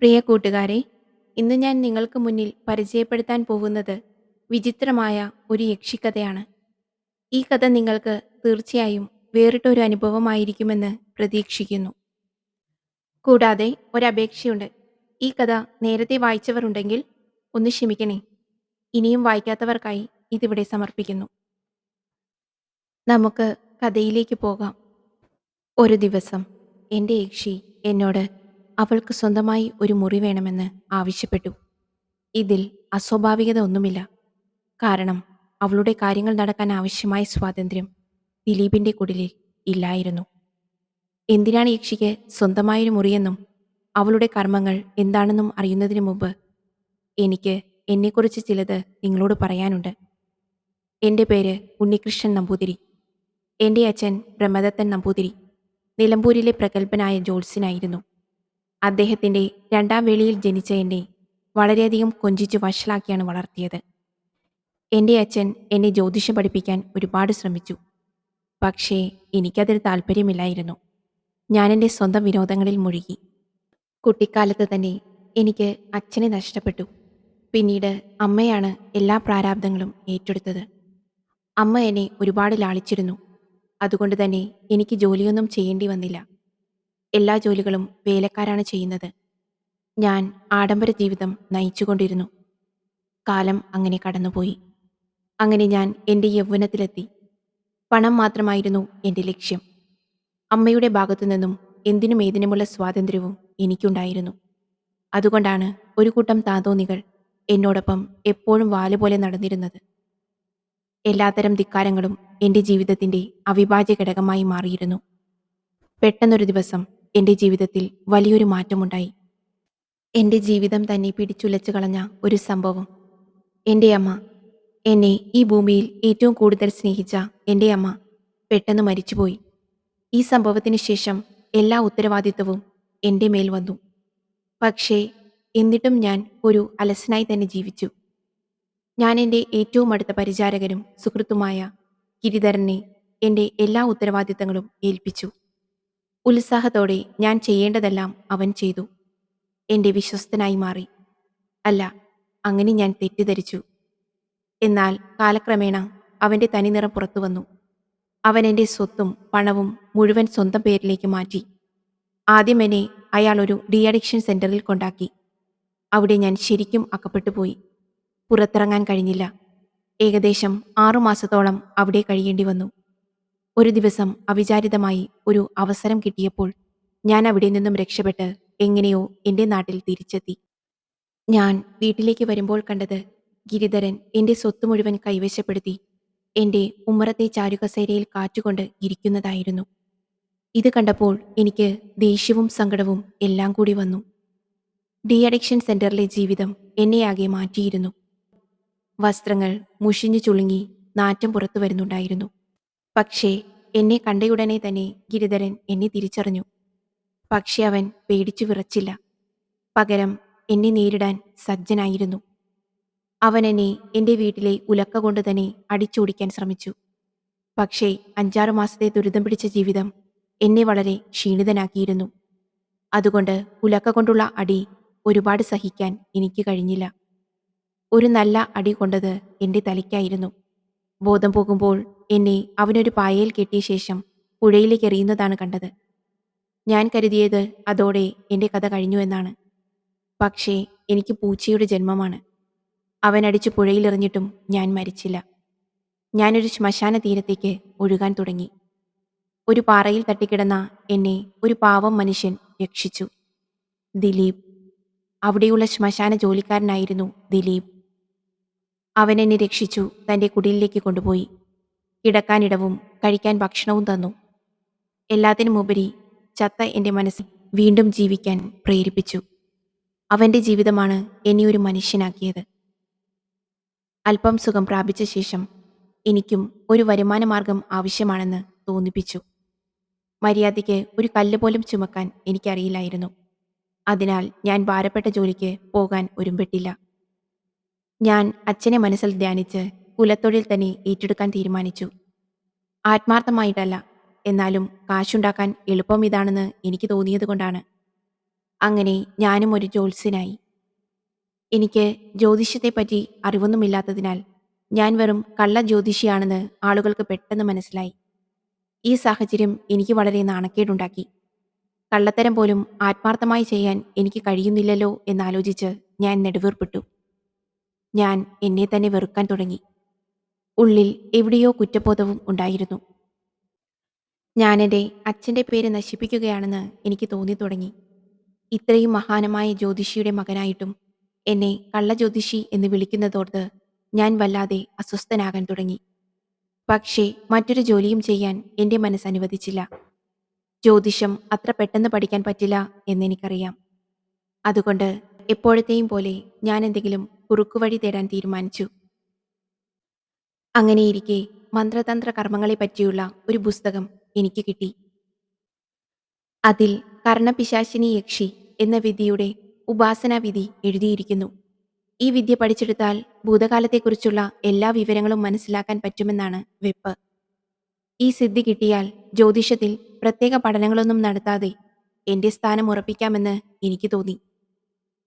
പ്രിയ കൂട്ടുകാരെ, ഇന്ന് ഞാൻ നിങ്ങൾക്ക് മുന്നിൽ പരിചയപ്പെടുത്താൻ പോകുന്നത് വിചിത്രമായ ഒരു യക്ഷിക്കഥയാണ്. ഈ കഥ നിങ്ങൾക്ക് തീർച്ചയായും വേറിട്ടൊരു അനുഭവമായിരിക്കുമെന്ന് പ്രതീക്ഷിക്കുന്നു. കൂടാതെ ഒരപേക്ഷയുണ്ട്. ഈ കഥ നേരത്തെ വായിച്ചവരുണ്ടെങ്കിൽ ഒന്ന് ക്ഷമിക്കണേ. ഇനിയും വായിക്കാത്തവർക്കായി ഇതിവിടെ സമർപ്പിക്കുന്നു. നമുക്ക് കഥയിലേക്ക് പോകാം. ഒരു ദിവസം എൻ്റെ യക്ഷി എന്നോട് അവൾക്ക് സ്വന്തമായി ഒരു മുറി വേണമെന്ന് ആവശ്യപ്പെട്ടു. ഇതിൽ അസ്വാഭാവികത ഒന്നുമില്ല. കാരണം അവളുടെ കാര്യങ്ങൾ നടക്കാൻ ആവശ്യമായ സ്വാതന്ത്ര്യം ദിലീപിന്റെ കുടിലിൽ ഇല്ലായിരുന്നു. എന്തിനാണ് യക്ഷിക്ക് സ്വന്തമായൊരു മുറിയെന്നും അവളുടെ കർമ്മങ്ങൾ എന്താണെന്നും അറിയുന്നതിന് മുമ്പ് എനിക്ക് എന്നെക്കുറിച്ച് ചിലത് നിങ്ങളോട് പറയാനുണ്ട്. എൻ്റെ പേര് ഉണ്ണികൃഷ്ണൻ നമ്പൂതിരി. എൻ്റെ അച്ഛൻ ബ്രഹ്മദത്തൻ നമ്പൂതിരി നിലമ്പൂരിലെ പ്രഗത്ഭനായ ജ്യോത്സ്യനായിരുന്നു. അദ്ദേഹത്തിൻ്റെ രണ്ടാം വേളിയിൽ ജനിച്ച എന്നെ വളരെയധികം കൊഞ്ചിച്ച് വഷളാക്കിയാണ് വളർത്തിയത്. എൻ്റെ അച്ഛൻ എന്നെ ജ്യോതിഷം പഠിപ്പിക്കാൻ ഒരുപാട് ശ്രമിച്ചു. പക്ഷേ എനിക്കതിൽ താല്പര്യമില്ലായിരുന്നു. ഞാൻ എൻ്റെ സ്വന്തം വിനോദങ്ങളിൽ മുഴുകി. കുട്ടിക്കാലത്ത് തന്നെ എനിക്ക് അച്ഛനെ നഷ്ടപ്പെട്ടു. പിന്നീട് അമ്മയാണ് എല്ലാ പ്രാരാബ്ദങ്ങളും ഏറ്റെടുത്തത്. അമ്മ എന്നെ ഒരുപാട് ലാളിച്ചിരുന്നു. അതുകൊണ്ട് തന്നെ എനിക്ക് ജോലിയൊന്നും ചെയ്യേണ്ടി വന്നില്ല. എല്ലാ ജോലികളും വേലക്കാരാണ് ചെയ്യുന്നത്. ഞാൻ ആഡംബര ജീവിതം നയിച്ചുകൊണ്ടിരുന്നു. കാലം അങ്ങനെ കടന്നുപോയി. അങ്ങനെ ഞാൻ എൻ്റെ യൗവനത്തിലെത്തി. പണം മാത്രമായിരുന്നു എൻ്റെ ലക്ഷ്യം. അമ്മയുടെ ഭാഗത്തു നിന്നും എന്തിനും ഏതിനുമുള്ള സ്വാതന്ത്ര്യവും എനിക്കുണ്ടായിരുന്നു. അതുകൊണ്ടാണ് ഒരു കൂട്ടം താന്തോന്നികൾ എന്നോടൊപ്പം എപ്പോഴും വാലുപോലെ നടന്നിരുന്നത്. എല്ലാത്തരം ധിക്കാരങ്ങളും എൻ്റെ ജീവിതത്തിൻ്റെ അവിഭാജ്യ ഘടകമായി മാറിയിരുന്നു. പെട്ടെന്നൊരു ദിവസം എൻ്റെ ജീവിതത്തിൽ വലിയൊരു മാറ്റമുണ്ടായി. എൻ്റെ ജീവിതം തന്നെ പിടിച്ചുലച്ചു കളഞ്ഞ ഒരു സംഭവം. എൻ്റെ അമ്മ, എന്നെ ഈ ഭൂമിയിൽ ഏറ്റവും കൂടുതൽ സ്നേഹിച്ച എൻ്റെ അമ്മ പെട്ടെന്ന് മരിച്ചുപോയി. ഈ സംഭവത്തിന് ശേഷം എല്ലാ ഉത്തരവാദിത്തവും എൻ്റെ മേൽ വന്നു. പക്ഷേ എന്നിട്ടും ഞാൻ ഒരു അലസനായി തന്നെ ജീവിച്ചു. ഞാൻ എൻ്റെ ഏറ്റവും അടുത്ത പരിചാരകനും സുഹൃത്തുമായ ഗിരിധരനെ എൻ്റെ എല്ലാ ഉത്തരവാദിത്തങ്ങളും ഏൽപ്പിച്ചു. ഉത്സാഹത്തോടെ ഞാൻ ചെയ്യേണ്ടതെല്ലാം അവൻ ചെയ്തു. എൻ്റെ വിശ്വസ്തനായി മാറി. അല്ല, അങ്ങനെ ഞാൻ തെറ്റിദ്ധരിച്ചു. എന്നാൽ കാലക്രമേണ അവൻ്റെ തനിനിറം പുറത്തു വന്നു. അവൻ എൻ്റെ സ്വത്തും പണവും മുഴുവൻ സ്വന്തം പേരിലേക്ക് മാറ്റി. ആദ്യം എന്നെ അയാൾ ഒരു ഡി അഡിക്ഷൻ സെന്ററിൽ കൊണ്ടാക്കി. അവിടെ ഞാൻ ശരിക്കും അകപ്പെട്ടു പോയി. പുറത്തിറങ്ങാൻ കഴിഞ്ഞില്ല. ഏകദേശം 6 മാസത്തോളം അവിടെ കഴിയേണ്ടി വന്നു. ഒരു ദിവസം അവിചാരിതമായി ഒരു അവസരം കിട്ടിയപ്പോൾ ഞാൻ അവിടെ നിന്നും രക്ഷപ്പെട്ട് എങ്ങനെയോ എൻ്റെ നാട്ടിൽ തിരിച്ചെത്തി. ഞാൻ വീട്ടിലേക്ക് വരുമ്പോൾ കണ്ടത് ഗിരിധരൻ എൻ്റെ സ്വത്ത് മുഴുവൻ കൈവശപ്പെടുത്തി എൻ്റെ ഉമ്മറത്തെ ചാരുകസേരയിൽ കാറ്റുകൊണ്ട് ഇരിക്കുന്നതായിരുന്നു. ഇത് കണ്ടപ്പോൾ എനിക്ക് ദേഷ്യവും സങ്കടവും എല്ലാം കൂടി വന്നു. ഡി അഡിക്ഷൻ സെന്ററിലെ ജീവിതം എന്നെയാകെ മാറ്റിയിരുന്നു. വസ്ത്രങ്ങൾ മുഷിഞ്ഞു ചുളുങ്ങി നാറ്റം പുറത്തു വരുന്നുണ്ടായിരുന്നു. പക്ഷേ എന്നെ കണ്ടയുടനെ തന്നെ ഗിരിധരൻ എന്നെ തിരിച്ചറിഞ്ഞു. പക്ഷെ അവൻ പേടിച്ചു വിറച്ചില്ല. പകരം എന്നെ നേരിടാൻ സജ്ജനായിരുന്നു. അവൻ എന്നെ എൻ്റെ വീട്ടിലെ ഉലക്ക കൊണ്ട് തന്നെ അടിച്ചോടിക്കാൻ ശ്രമിച്ചു. പക്ഷേ 5-6 മാസത്തെ ദുരിതം പിടിച്ച ജീവിതം എന്നെ വളരെ ക്ഷീണിതനാക്കിയിരുന്നു. അതുകൊണ്ട് ഉലക്ക കൊണ്ടുള്ള അടി ഒരുപാട് സഹിക്കാൻ എനിക്ക് കഴിഞ്ഞില്ല. ഒരു നല്ല അടി കൊണ്ടത് എൻ്റെ തലയ്ക്കായിരുന്നു. ബോധം പോകുമ്പോൾ എന്നെ അവനൊരു പായയിൽ കെട്ടിയ ശേഷം പുഴയിലേക്ക് എറിയുന്നതാണ് കണ്ടത്. ഞാൻ കരുതിയത് അതോടെ എൻ്റെ കഥ കഴിഞ്ഞു എന്നാണ്. പക്ഷേ എനിക്ക് പൂച്ചയുടെ ജന്മമാണ്. അവൻ അടിച്ചു പുഴയിലെറിഞ്ഞിട്ടും ഞാൻ മരിച്ചില്ല. ഞാനൊരു ശ്മശാന തീരത്തേക്ക് ഒഴുകാൻ തുടങ്ങി. ഒരു പാറയിൽ തട്ടിക്കിടന്ന എന്നെ ഒരു പാവം മനുഷ്യൻ രക്ഷിച്ചു. ദിലീപ്. അവിടെയുള്ള ശ്മശാന ജോലിക്കാരനായിരുന്നു ദിലീപ്. അവൻ എന്നെ രക്ഷിച്ചു തൻ്റെ കുടിലിലേക്ക് കൊണ്ടുപോയി. കിടക്കാനിടവും കഴിക്കാൻ ഭക്ഷണവും തന്നു. എല്ലാത്തിനുമുപരി ചത്ത എൻ്റെ മനസ്സിൽ വീണ്ടും ജീവിക്കാൻ പ്രേരിപ്പിച്ചു. അവൻ്റെ ജീവിതമാണ് എന്നെ ഒരു മനുഷ്യനാക്കിയത്. അല്പം സുഖം പ്രാപിച്ച ശേഷം എനിക്കും ഒരു വരുമാനമാർഗം ആവശ്യമാണെന്ന് തോന്നിപ്പിച്ചു. മര്യാദയ്ക്ക് ഒരു കല്ല് പോലും ചുമക്കാൻ എനിക്കറിയില്ലായിരുന്നു. അതിനാൽ ഞാൻ ഭാരപ്പെട്ട ജോലിക്ക് പോകാൻ ഒരുമ്പെട്ടില്ല. ഞാൻ അച്ഛനെ മനസ്സിൽ ധ്യാനിച്ച് കുലത്തൊഴിൽ തന്നെ ഏറ്റെടുക്കാൻ തീരുമാനിച്ചു. ആത്മാർത്ഥമായിട്ടല്ല, എന്നാലും കാശുണ്ടാക്കാൻ എളുപ്പം ഇതാണെന്ന് എനിക്ക് തോന്നിയതുകൊണ്ടാണ്. അങ്ങനെ ഞാനും ഒരു ജ്യോത്സ്യനായി. എനിക്ക് ജ്യോതിഷത്തെപ്പറ്റി അറിവൊന്നുമില്ലാത്തതിനാൽ ഞാൻ വെറും കള്ള ജ്യോതിഷിയാണെന്ന് ആളുകൾക്ക് പെട്ടെന്ന് മനസ്സിലായി. ഈ സാഹചര്യം എനിക്ക് വളരെ നാണക്കേടുണ്ടാക്കി. കള്ളത്തരം പോലും ആത്മാർത്ഥമായി ചെയ്യാൻ എനിക്ക് കഴിയുന്നില്ലല്ലോ എന്നാലോചിച്ച് ഞാൻ നെടുവീർപ്പിട്ടു. ഞാൻ എന്നെ തന്നെ വെറുക്കാൻ തുടങ്ങി. ഉള്ളിൽ എവിടെയോ കുറ്റബോധവും ഉണ്ടായിരുന്നു. ഞാനെൻ്റെ അച്ഛൻ്റെ പേര് നശിപ്പിക്കുകയാണെന്ന് എനിക്ക് തോന്നിത്തുടങ്ങി. ഇത്രയും മഹാനമായ ജ്യോതിഷിയുടെ മകനായിട്ടും എന്നെ കള്ളജ്യോതിഷി എന്ന് വിളിക്കുന്നതോർത്ത് ഞാൻ വല്ലാതെ അസ്വസ്ഥനാകാൻ തുടങ്ങി. പക്ഷേ മറ്റൊരു ജോലിയും ചെയ്യാൻ എൻ്റെ മനസ്സ് അനുവദിച്ചില്ല. ജ്യോതിഷം അത്ര പെട്ടെന്ന് പഠിക്കാൻ പറ്റില്ല എന്നെനിക്കറിയാം. അതുകൊണ്ട് എപ്പോഴത്തെയും പോലെ ഞാൻ എന്തെങ്കിലും കുറുക്കുവഴി തേടാൻ തീരുമാനിച്ചു. അങ്ങനെയിരിക്കെ മന്ത്രതന്ത്ര കർമ്മങ്ങളെ പറ്റിയുള്ള ഒരു പുസ്തകം എനിക്ക് കിട്ടി. അതിൽ കർണപിശാചിനി യക്ഷി എന്ന വിദ്യയുടെ ഉപാസനാവിധി എഴുതിയിരിക്കുന്നു. ഈ വിദ്യ പഠിച്ചെടുത്താൽ ഭൂതകാലത്തെക്കുറിച്ചുള്ള എല്ലാ വിവരങ്ങളും മനസ്സിലാക്കാൻ പറ്റുമെന്നാണ് വെപ്പ്. ഈ സിദ്ധി കിട്ടിയാൽ ജ്യോതിഷത്തിൽ പ്രത്യേക പഠനങ്ങളൊന്നും നടത്താതെ എന്റെ സ്ഥാനം ഉറപ്പിക്കാമെന്ന് എനിക്ക് തോന്നി.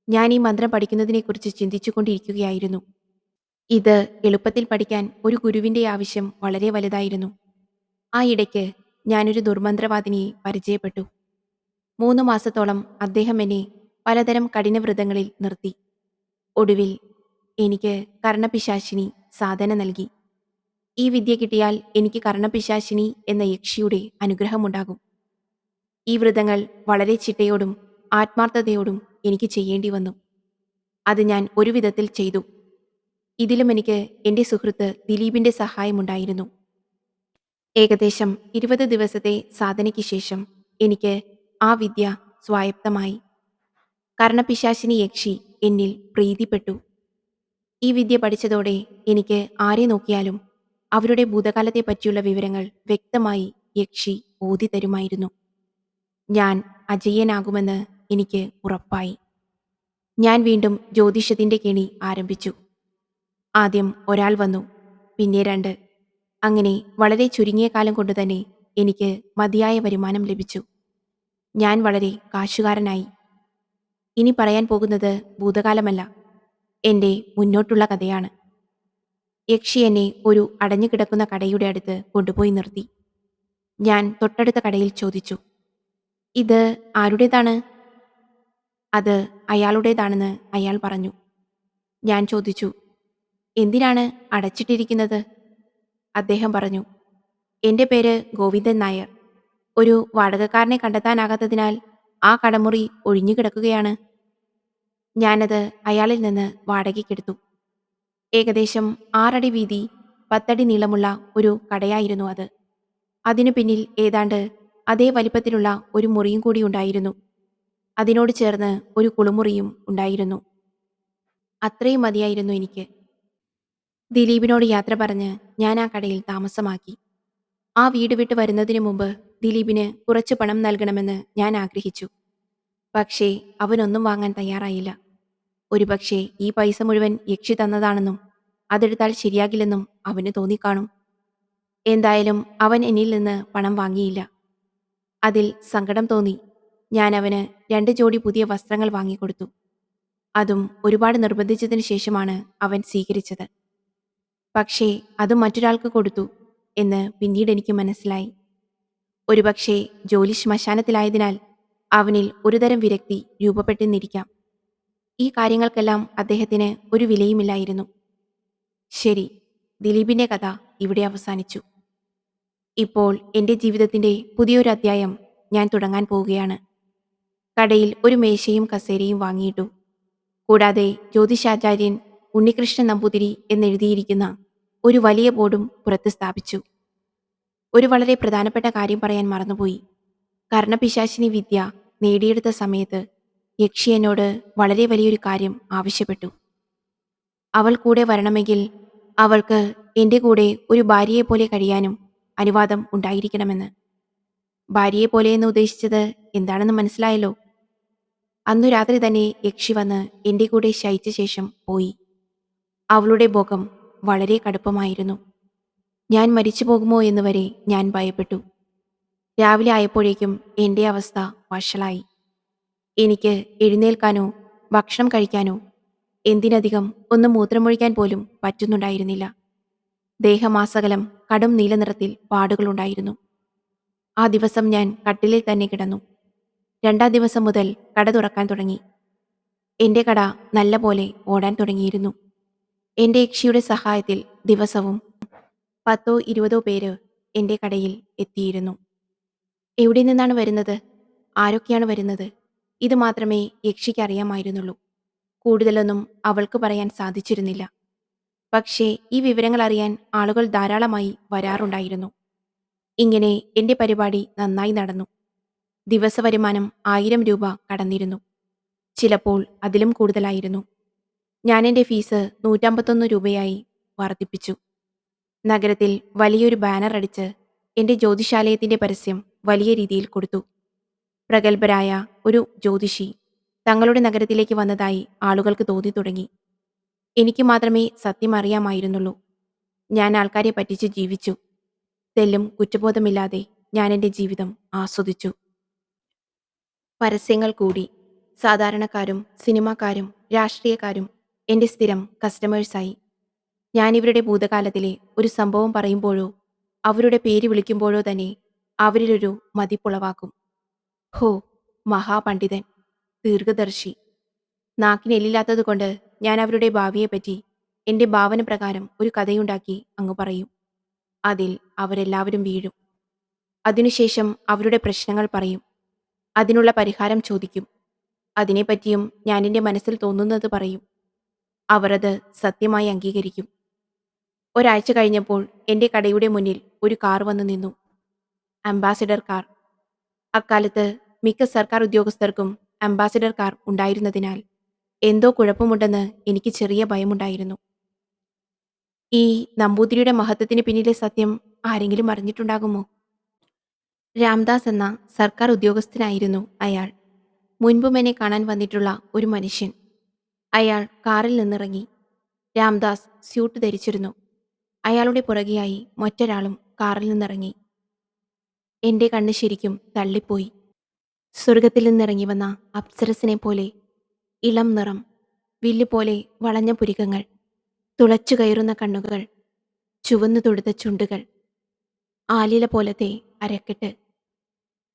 ഞാൻ ഈ മന്ത്രം പഠിക്കുന്നതിനെക്കുറിച്ച് ചിന്തിച്ചുകൊണ്ടിരിക്കുകയായിരുന്നു. ഇത് എളുപ്പത്തിൽ പഠിക്കാൻ ഒരു ഗുരുവിന്റെ ആവശ്യം വളരെ വലുതായിരുന്നു. ആ ഇടയ്ക്ക് ഞാനൊരു ദുർമന്ത്രവാദിനിയെ പരിചയപ്പെട്ടു. 3 മാസത്തോളം അദ്ദേഹം എന്നെ പലതരം കഠിനവ്രതങ്ങളിൽ നിർത്തി. ഒടുവിൽ എനിക്ക് കർണപിശാചിനി സാധന നൽകി. ഈ വിദ്യ കിട്ടിയാൽ എനിക്ക് കർണപിശാചിനി എന്ന യക്ഷിയുടെ അനുഗ്രഹമുണ്ടാകും. ഈ വ്രതങ്ങൾ വളരെ ചിട്ടയോടും ആത്മാർത്ഥതയോടും എനിക്ക് ചെയ്യേണ്ടി വന്നു. അത് ഞാൻ ഒരു വിധത്തിൽ ചെയ്തു. ഇതിലും എനിക്ക് എൻ്റെ സുഹൃത്ത് ദിലീപിന്റെ സഹായമുണ്ടായിരുന്നു. ഏകദേശം 20 ദിവസത്തെ സാധനയ്ക്ക് ശേഷം എനിക്ക് ആ വിദ്യ സ്വായത്തമായി. കർണപിശാചിനി യക്ഷി എന്നിൽ പ്രീതിപ്പെട്ടു. ഈ വിദ്യ പഠിച്ചതോടെ എനിക്ക് ആരെ നോക്കിയാലും അവരുടെ ഭൂതകാലത്തെ പറ്റിയുള്ള വിവരങ്ങൾ വ്യക്തമായി യക്ഷി ഓതിത്തരുമായിരുന്നു. ഞാൻ അജയ്യനാകുമെന്ന് എനിക്ക് ഉറപ്പായി. ഞാൻ വീണ്ടും ജ്യോതിഷത്തിന്റെ കെണി ആരംഭിച്ചു. ആദ്യം ഒരാൾ വന്നു, പിന്നെ 2. അങ്ങനെ വളരെ ചുരുങ്ങിയ കാലം കൊണ്ട് തന്നെ എനിക്ക് മതിയായ വരുമാനം ലഭിച്ചു. ഞാൻ വളരെ കാശുകാരനായി. ഇനി പറയാൻ പോകുന്നത് ഭൂതകാലമല്ല, എൻ്റെ മുന്നോട്ടുള്ള കഥയാണ്. യക്ഷി എന്നെ ഒരു അടഞ്ഞുകിടക്കുന്ന കടയുടെ അടുത്ത് കൊണ്ടുപോയി നിർത്തി. ഞാൻ തൊട്ടടുത്ത കടയിൽ ചോദിച്ചു, ഇത് ആരുടേതാണ്? അത് അയാളുടേതാണെന്ന് അയാൾ പറഞ്ഞു. ഞാൻ ചോദിച്ചു, എന്തിനാണ് അടച്ചിട്ടിരിക്കുന്നത്? അദ്ദേഹം പറഞ്ഞു, എൻ്റെ പേര് ഗോവിന്ദൻ നായർ. ഒരു വാടകക്കാരനെ കണ്ടെത്താനാകാത്തതിനാൽ ആ കടമുറി ഒഴിഞ്ഞുകിടക്കുകയാണ്. ഞാനത് അയാളിൽ നിന്ന് വാടകയ്ക്കെടുത്തു. ഏകദേശം 6 അടി വീതി 10 അടി നീളമുള്ള ഒരു കടയായിരുന്നു അത്. അതിനു പിന്നിൽ ഏതാണ്ട് അതേ വലിപ്പത്തിലുള്ള ഒരു മുറിയും കൂടി ഉണ്ടായിരുന്നു. അതിനോട് ചേർന്ന് ഒരു കുളിമുറിയും ഉണ്ടായിരുന്നു. അത്രയും മതിയായിരുന്നു എനിക്ക്. ദിലീപിനോട് യാത്ര പറഞ്ഞ് ഞാൻ ആ കടയിൽ താമസമാക്കി. ആ വീട് വിട്ട് വരുന്നതിന് മുമ്പ് ദിലീപിന് കുറച്ച് പണം നൽകണമെന്ന് ഞാൻ ആഗ്രഹിച്ചു. പക്ഷേ അവനൊന്നും വാങ്ങാൻ തയ്യാറായില്ല. ഒരുപക്ഷെ ഈ പൈസ മുഴുവൻ യക്ഷി തന്നതാണെന്നും അതെടുത്താൽ ശരിയാകില്ലെന്നും അവന് തോന്നിക്കാണും. എന്തായാലും അവൻ എന്നിൽ നിന്ന് പണം വാങ്ങിയില്ല. അതിൽ സങ്കടം തോന്നി ഞാൻ അവന് 2 ജോഡി പുതിയ വസ്ത്രങ്ങൾ വാങ്ങിക്കൊടുത്തു. അതും ഒരുപാട് നിർബന്ധിച്ചതിനു ശേഷമാണ് അവൻ സ്വീകരിച്ചത്. പക്ഷേ അതും മറ്റൊരാൾക്ക് കൊടുത്തു എന്ന് പിന്നീട് എനിക്ക് മനസ്സിലായി. ഒരുപക്ഷെ ജോലി ശ്മശാനത്തിലായതിനാൽ അവനിൽ ഒരുതരം വിരക്തി രൂപപ്പെട്ടെന്നിരിക്കാം. ഈ കാര്യങ്ങൾക്കെല്ലാം അദ്ദേഹത്തിന് ഒരു വിലയുമില്ലായിരുന്നു. ശരി, ദിലീപിന്റെ കഥ ഇവിടെ അവസാനിച്ചു. ഇപ്പോൾ എൻ്റെ ജീവിതത്തിന്റെ പുതിയൊരു അധ്യായം ഞാൻ തുടങ്ങാൻ പോവുകയാണ്. കടയിൽ ഒരു മേശയും കസേരയും വാങ്ങിയിട്ടു. കൂടാതെ ജ്യോതിഷാചാര്യൻ ഉണ്ണികൃഷ്ണൻ നമ്പൂതിരി എന്നെഴുതിയിരിക്കുന്ന ഒരു വലിയ ബോർഡും പുറത്ത് സ്ഥാപിച്ചു. ഒരു വളരെ പ്രധാനപ്പെട്ട കാര്യം പറയാൻ മറന്നുപോയി. കർണപിശാചിനി വിദ്യ നേടിയെടുത്ത സമയത്ത് യക്ഷി എന്നോട് വളരെ വലിയൊരു കാര്യം ആവശ്യപ്പെട്ടു. അവൾ കൂടെ വരണമെങ്കിൽ അവൾക്ക് എൻ്റെ കൂടെ ഒരു ഭാര്യയെപ്പോലെ കഴിയാനും അനുവാദം ഉണ്ടായിരിക്കണമെന്ന്. ഭാര്യയെപ്പോലെയെന്ന് ഉദ്ദേശിച്ചത് എന്താണെന്ന് മനസ്സിലായല്ലോ. അന്നു രാത്രി തന്നെ യക്ഷി വന്ന് എൻ്റെ കൂടെ ശയിച്ച ശേഷം പോയി. അവളുടെ മുഖം വളരെ കടുപ്പമായിരുന്നു. ഞാൻ മരിച്ചു പോകുമോ എന്ന് വരെ ഞാൻ ഭയപ്പെട്ടു. രാവിലെ ആയപ്പോഴേക്കും എൻ്റെ അവസ്ഥ വഷളായി. എനിക്ക് എഴുന്നേൽക്കാനോ ഭക്ഷണം കഴിക്കാനോ എന്തിനധികം ഒന്ന് മൂത്രമൊഴിക്കാൻ പോലും പറ്റുന്നുണ്ടായിരുന്നില്ല. ദേഹമാസകലം കടും നീലനിറത്തിൽ പാടുകളുണ്ടായിരുന്നു. ആ ദിവസം ഞാൻ കട്ടിലിൽ തന്നെ കിടന്നു. രണ്ടാം ദിവസം മുതൽ കട തുറക്കാൻ തുടങ്ങി. എന്റെ കട നല്ല പോലെ ഓടാൻ തുടങ്ങിയിരുന്നു. എന്റെ യക്ഷിയുടെ സഹായത്തിൽ ദിവസവും 10 20 പേര് എന്റെ കടയിൽ എത്തിയിരുന്നു. എവിടെ നിന്നാണ് വരുന്നത്, ആരൊക്കെയാണ് വരുന്നത്, ഇത് മാത്രമേ യക്ഷിക്ക് അറിയാമായിരുന്നുള്ളൂ. കൂടുതലൊന്നും അവൾക്ക് പറയാൻ സാധിച്ചിരുന്നില്ല. പക്ഷേ ഈ വിവരങ്ങൾ അറിയാൻ ആളുകൾ ധാരാളമായി വരാറുണ്ടായിരുന്നു. ഇങ്ങനെ എന്റെ പരിപാടി നന്നായി നടന്നു. ദിവസവരുമാനം 1000 രൂപ കടന്നിരുന്നു. ചിലപ്പോൾ അതിലും കൂടുതലായിരുന്നു. ഞാൻ എന്റെ ഫീസ് 151 രൂപയായി വർദ്ധിപ്പിച്ചു. നഗരത്തിൽ വലിയൊരു ബാനർ അടിച്ച് എന്റെ ജ്യോതിശാലയത്തിന്റെ പരസ്യം വലിയ രീതിയിൽ കൊടുത്തു. പ്രഗത്ഭരായ ഒരു ജ്യോതിഷി തങ്ങളുടെ നഗരത്തിലേക്ക് വന്നതായി ആളുകൾക്ക് തോന്നി തുടങ്ങി. എനിക്ക് മാത്രമേ സത്യം അറിയാമായിരുന്നുള്ളൂ. ഞാൻ ആൾക്കാരെ പറ്റിച്ച് ജീവിച്ചു. തെല്ലും കുറ്റബോധമില്ലാതെ ഞാൻ എന്റെ ജീവിതം ആസ്വദിച്ചു. പരസ്യങ്ങൾ കൂടി. സാധാരണക്കാരും സിനിമാക്കാരും രാഷ്ട്രീയക്കാരും എന്റെ സ്ഥിരം കസ്റ്റമേഴ്സായി. ഞാനിവരുടെ ഭൂതകാലത്തിലെ ഒരു സംഭവം പറയുമ്പോഴോ അവരുടെ പേര് വിളിക്കുമ്പോഴോ തന്നെ അവരിലൊരു മതിപ്പുളവാക്കും. ഹോ, മഹാപണ്ഡിതൻ, ദീർഘദർശി. നാക്കിനെല്ലില്ലാത്തതുകൊണ്ട് ഞാൻ അവരുടെ ഭാവിയെപ്പറ്റി എന്റെ ഭാവന പ്രകാരം ഒരു കഥയുണ്ടാക്കി അങ്ങ് പറയും. അതിൽ അവരെല്ലാവരും വീഴും. അതിനുശേഷം അവരുടെ പ്രശ്നങ്ങൾ പറയും. അതിനുള്ള പരിഹാരം ചോദിക്കും. അതിനെപ്പറ്റിയും ഞാൻ എന്റെ മനസ്സിൽ തോന്നുന്നത് പറയും. അവർ അത് സത്യമായി അംഗീകരിക്കും. ഒരാഴ്ച കഴിഞ്ഞപ്പോൾ എന്റെ കടയുടെ മുന്നിൽ ഒരു കാർ വന്നു നിന്നു. Ambassador car. അക്കാലത്ത് മിക്ക സർക്കാർ ഉദ്യോഗസ്ഥർക്കും അംബാസിഡർ കാർ ഉണ്ടായിരുന്നതിനാൽ എന്തോ കുഴപ്പമുണ്ടെന്ന് എനിക്ക് ചെറിയ ഭയമുണ്ടായിരുന്നു. ഈ നമ്പൂതിരിയുടെ മഹത്വത്തിന് പിന്നിലെ സത്യം ആരെങ്കിലും അറിഞ്ഞിട്ടുണ്ടാകുമോ? രാംദാസ് എന്ന സർക്കാർ ഉദ്യോഗസ്ഥനായിരുന്നു അയാൾ. മുൻപും എന്നെ കാണാൻ വന്നിട്ടുള്ള ഒരു മനുഷ്യൻ. അയാൾ കാറിൽ നിന്നിറങ്ങി. രാംദാസ് സ്യൂട്ട് ധരിച്ചിരുന്നു. അയാളുടെ പുറകെയായി മറ്റൊരാളും കാറിൽ നിന്നിറങ്ങി. എന്റെ കണ്ണ് ശരിക്കും തള്ളിപ്പോയി. സ്വർഗത്തിൽ നിന്നിറങ്ങി വന്ന അപ്സരസിനെ പോലെ. ഇളം നിറം, വില്ലുപോലെ വളഞ്ഞ പുരികങ്ങൾ, തുളച്ചു കയറുന്ന കണ്ണുകൾ, ചുവന്നു തൊടുത്ത ചുണ്ടുകൾ, ആലില പോലത്തെ അരക്കെട്ട്.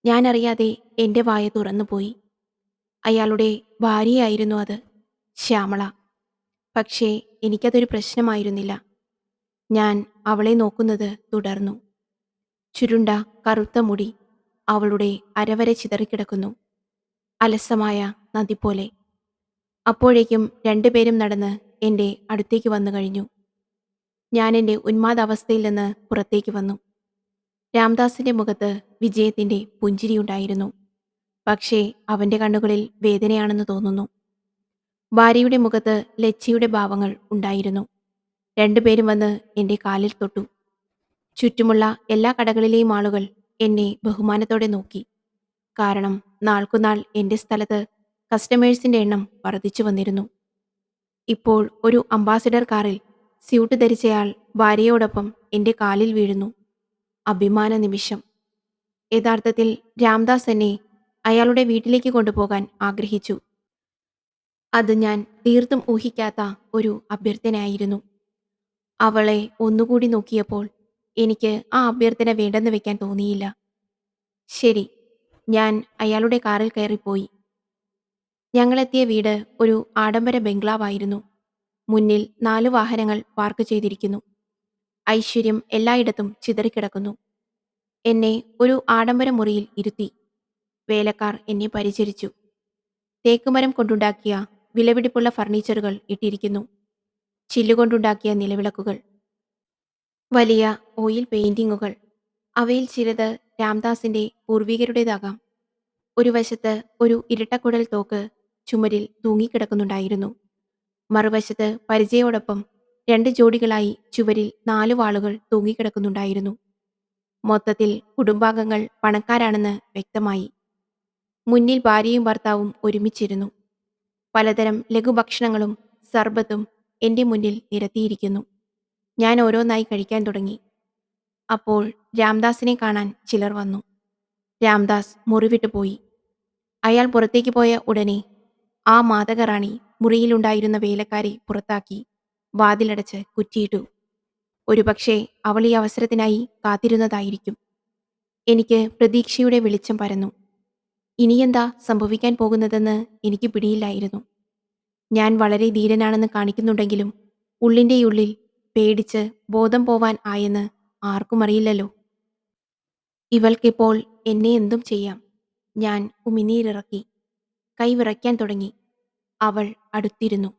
ഞാനറിയാതെ എന്റെ വായ തുറന്നുപോയി. അയാളുടെ ഭാര്യയായിരുന്നു അത്, ശ്യാമള. പക്ഷേ എനിക്കതൊരു പ്രശ്നമായിരുന്നില്ല. ഞാൻ അവളെ നോക്കുന്നത് തുടർന്നു. ചുരുണ്ട കറുത്ത മുടി അവളുടെ അരവരെ ചിതറിക്കിടക്കുന്നു, അലസമായ നദി പോലെ. അപ്പോഴേക്കും രണ്ടുപേരും നടന്ന് എന്റെ അടുത്തേക്ക് വന്നു കഴിഞ്ഞു. ഞാൻ എന്റെ ഉന്മാദാവസ്ഥയിൽ നിന്ന് പുറത്തേക്ക് വന്നു. രാംദാസിന്റെ മുഖത്ത് വിജയത്തിന്റെ പുഞ്ചിരിയുണ്ടായിരുന്നു. പക്ഷേ അവന്റെ കണ്ണുകളിൽ വേദനയാണെന്ന് തോന്നുന്നു. ഭാര്യയുടെ മുഖത്ത് ലജ്ജയുടെ ഭാവങ്ങൾ ഉണ്ടായിരുന്നു. രണ്ടുപേരും വന്ന് എന്റെ കാലിൽ തൊട്ടു. ചുറ്റുമുള്ള എല്ലാ കടകളിലെയും ആളുകൾ എന്നെ ബഹുമാനത്തോടെ നോക്കി. കാരണം നാൾക്കുനാൾ എന്റെ സ്ഥലത്ത് കസ്റ്റമേഴ്സിന്റെ എണ്ണം വർദ്ധിച്ചു വന്നിരുന്നു. ഇപ്പോൾ ഒരു അംബാസിഡർ കാറിൽ സ്യൂട്ട് ധരിച്ചയാൾ ഭാര്യയോടൊപ്പം എന്റെ കാലിൽ വീഴുന്നു. അഭിമാന നിമിഷം. യഥാർത്ഥത്തിൽ രാംദാസ് എന്നെ അയാളുടെ വീട്ടിലേക്ക് കൊണ്ടുപോകാൻ ആഗ്രഹിച്ചു. അത് ഞാൻ തീർത്തും ഊഹിക്കാത്ത ഒരു അഭ്യർത്ഥനയായിരുന്നു. അവളെ ഒന്നുകൂടി നോക്കിയപ്പോൾ എനിക്ക് ആ അഭ്യർത്ഥന വേണ്ടെന്ന് വെക്കാൻ തോന്നിയില്ല. ശരി, ഞാൻ അയാളുടെ കാറിൽ കയറിപ്പോയി. ഞങ്ങളെത്തിയ വീട് ഒരു ആഡംബര ബംഗ്ലാവായിരുന്നു. മുന്നിൽ 4 വാഹനങ്ങൾ പാർക്ക് ചെയ്തിരിക്കുന്നു. ഐശ്വര്യം എല്ലായിടത്തും ചിതറിക്കിടക്കുന്നു. എന്നെ ഒരു ആഡംബര മുറിയിൽ ഇരുത്തി. വേലക്കാർ എന്നെ പരിചരിച്ചു. തേക്കുമരം കൊണ്ടുണ്ടാക്കിയ വിലപിടിപ്പുള്ള ഫർണിച്ചറുകൾ ഇട്ടിരിക്കുന്നു. ചില്ലുകൊണ്ടുണ്ടാക്കിയ നിലവിളക്കുകൾ, വലിയ ഓയിൽ പെയിന്റിങ്ങുകൾ. അവയിൽ ചിലത് രാംദാസിന്റെ പൂർവികരുടേതാകാം. ഒരു വശത്ത് ഒരു ഇരട്ടക്കുഴൽ തോക്ക് ചുമരിൽ തൂങ്ങിക്കിടക്കുന്നുണ്ടായിരുന്നു. മറുവശത്ത് പരിചയോടൊപ്പം 2 ജോഡികളായി ചുവരിൽ 4 വാളുകൾ തൂങ്ങിക്കിടക്കുന്നുണ്ടായിരുന്നു. മൊത്തത്തിൽ കുടുംബാംഗങ്ങൾ പണക്കാരാണെന്ന് വ്യക്തമായി. മുന്നിൽ ഭാര്യയും ഭർത്താവും ഒരുമിച്ചിരുന്നു. പലതരം ലഘുഭക്ഷണങ്ങളും സർബത്തും എന്റെ മുന്നിൽ നിരത്തിയിരിക്കുന്നു. ഞാൻ ഓരോന്നായി കഴിക്കാൻ തുടങ്ങി. അപ്പോൾ രാംദാസിനെ കാണാൻ ചിലർ വന്നു. രാംദാസ് മുറിവിട്ടു പോയി. അയാൾ പുറത്തേക്ക് പോയ ഉടനെ ആ മാതകറാണി മുറിയിലുണ്ടായിരുന്ന വേലക്കാരെ പുറത്താക്കി വാതിലടച്ച് കുറ്റിയിട്ടു. ഒരുപക്ഷെ അവൾ ഈ അവസരത്തിനായി കാത്തിരുന്നതായിരിക്കും. എനിക്ക് പ്രതീക്ഷയുടെ വെളിച്ചം പരന്നു. ഇനിയെന്താ സംഭവിക്കാൻ പോകുന്നതെന്ന് എനിക്ക് പിടിയില്ലായിരുന്നു. ഞാൻ വളരെ ധീരനാണെന്ന് കാണിക്കുന്നുണ്ടെങ്കിലും ഉള്ളിൻ്റെയുള്ളിൽ പേടിച്ച് ബോധം പോവാൻ ആയെന്ന് ആർക്കും അറിയില്ലല്ലോ. ഇവൾക്കിപ്പോൾ എന്നെ എന്തും ചെയ്യാം. ഞാൻ ഉമിനീരിറക്കി. കൈ വിറയ്ക്കാൻ തുടങ്ങി. അവൾ അടുത്തിരുന്നു.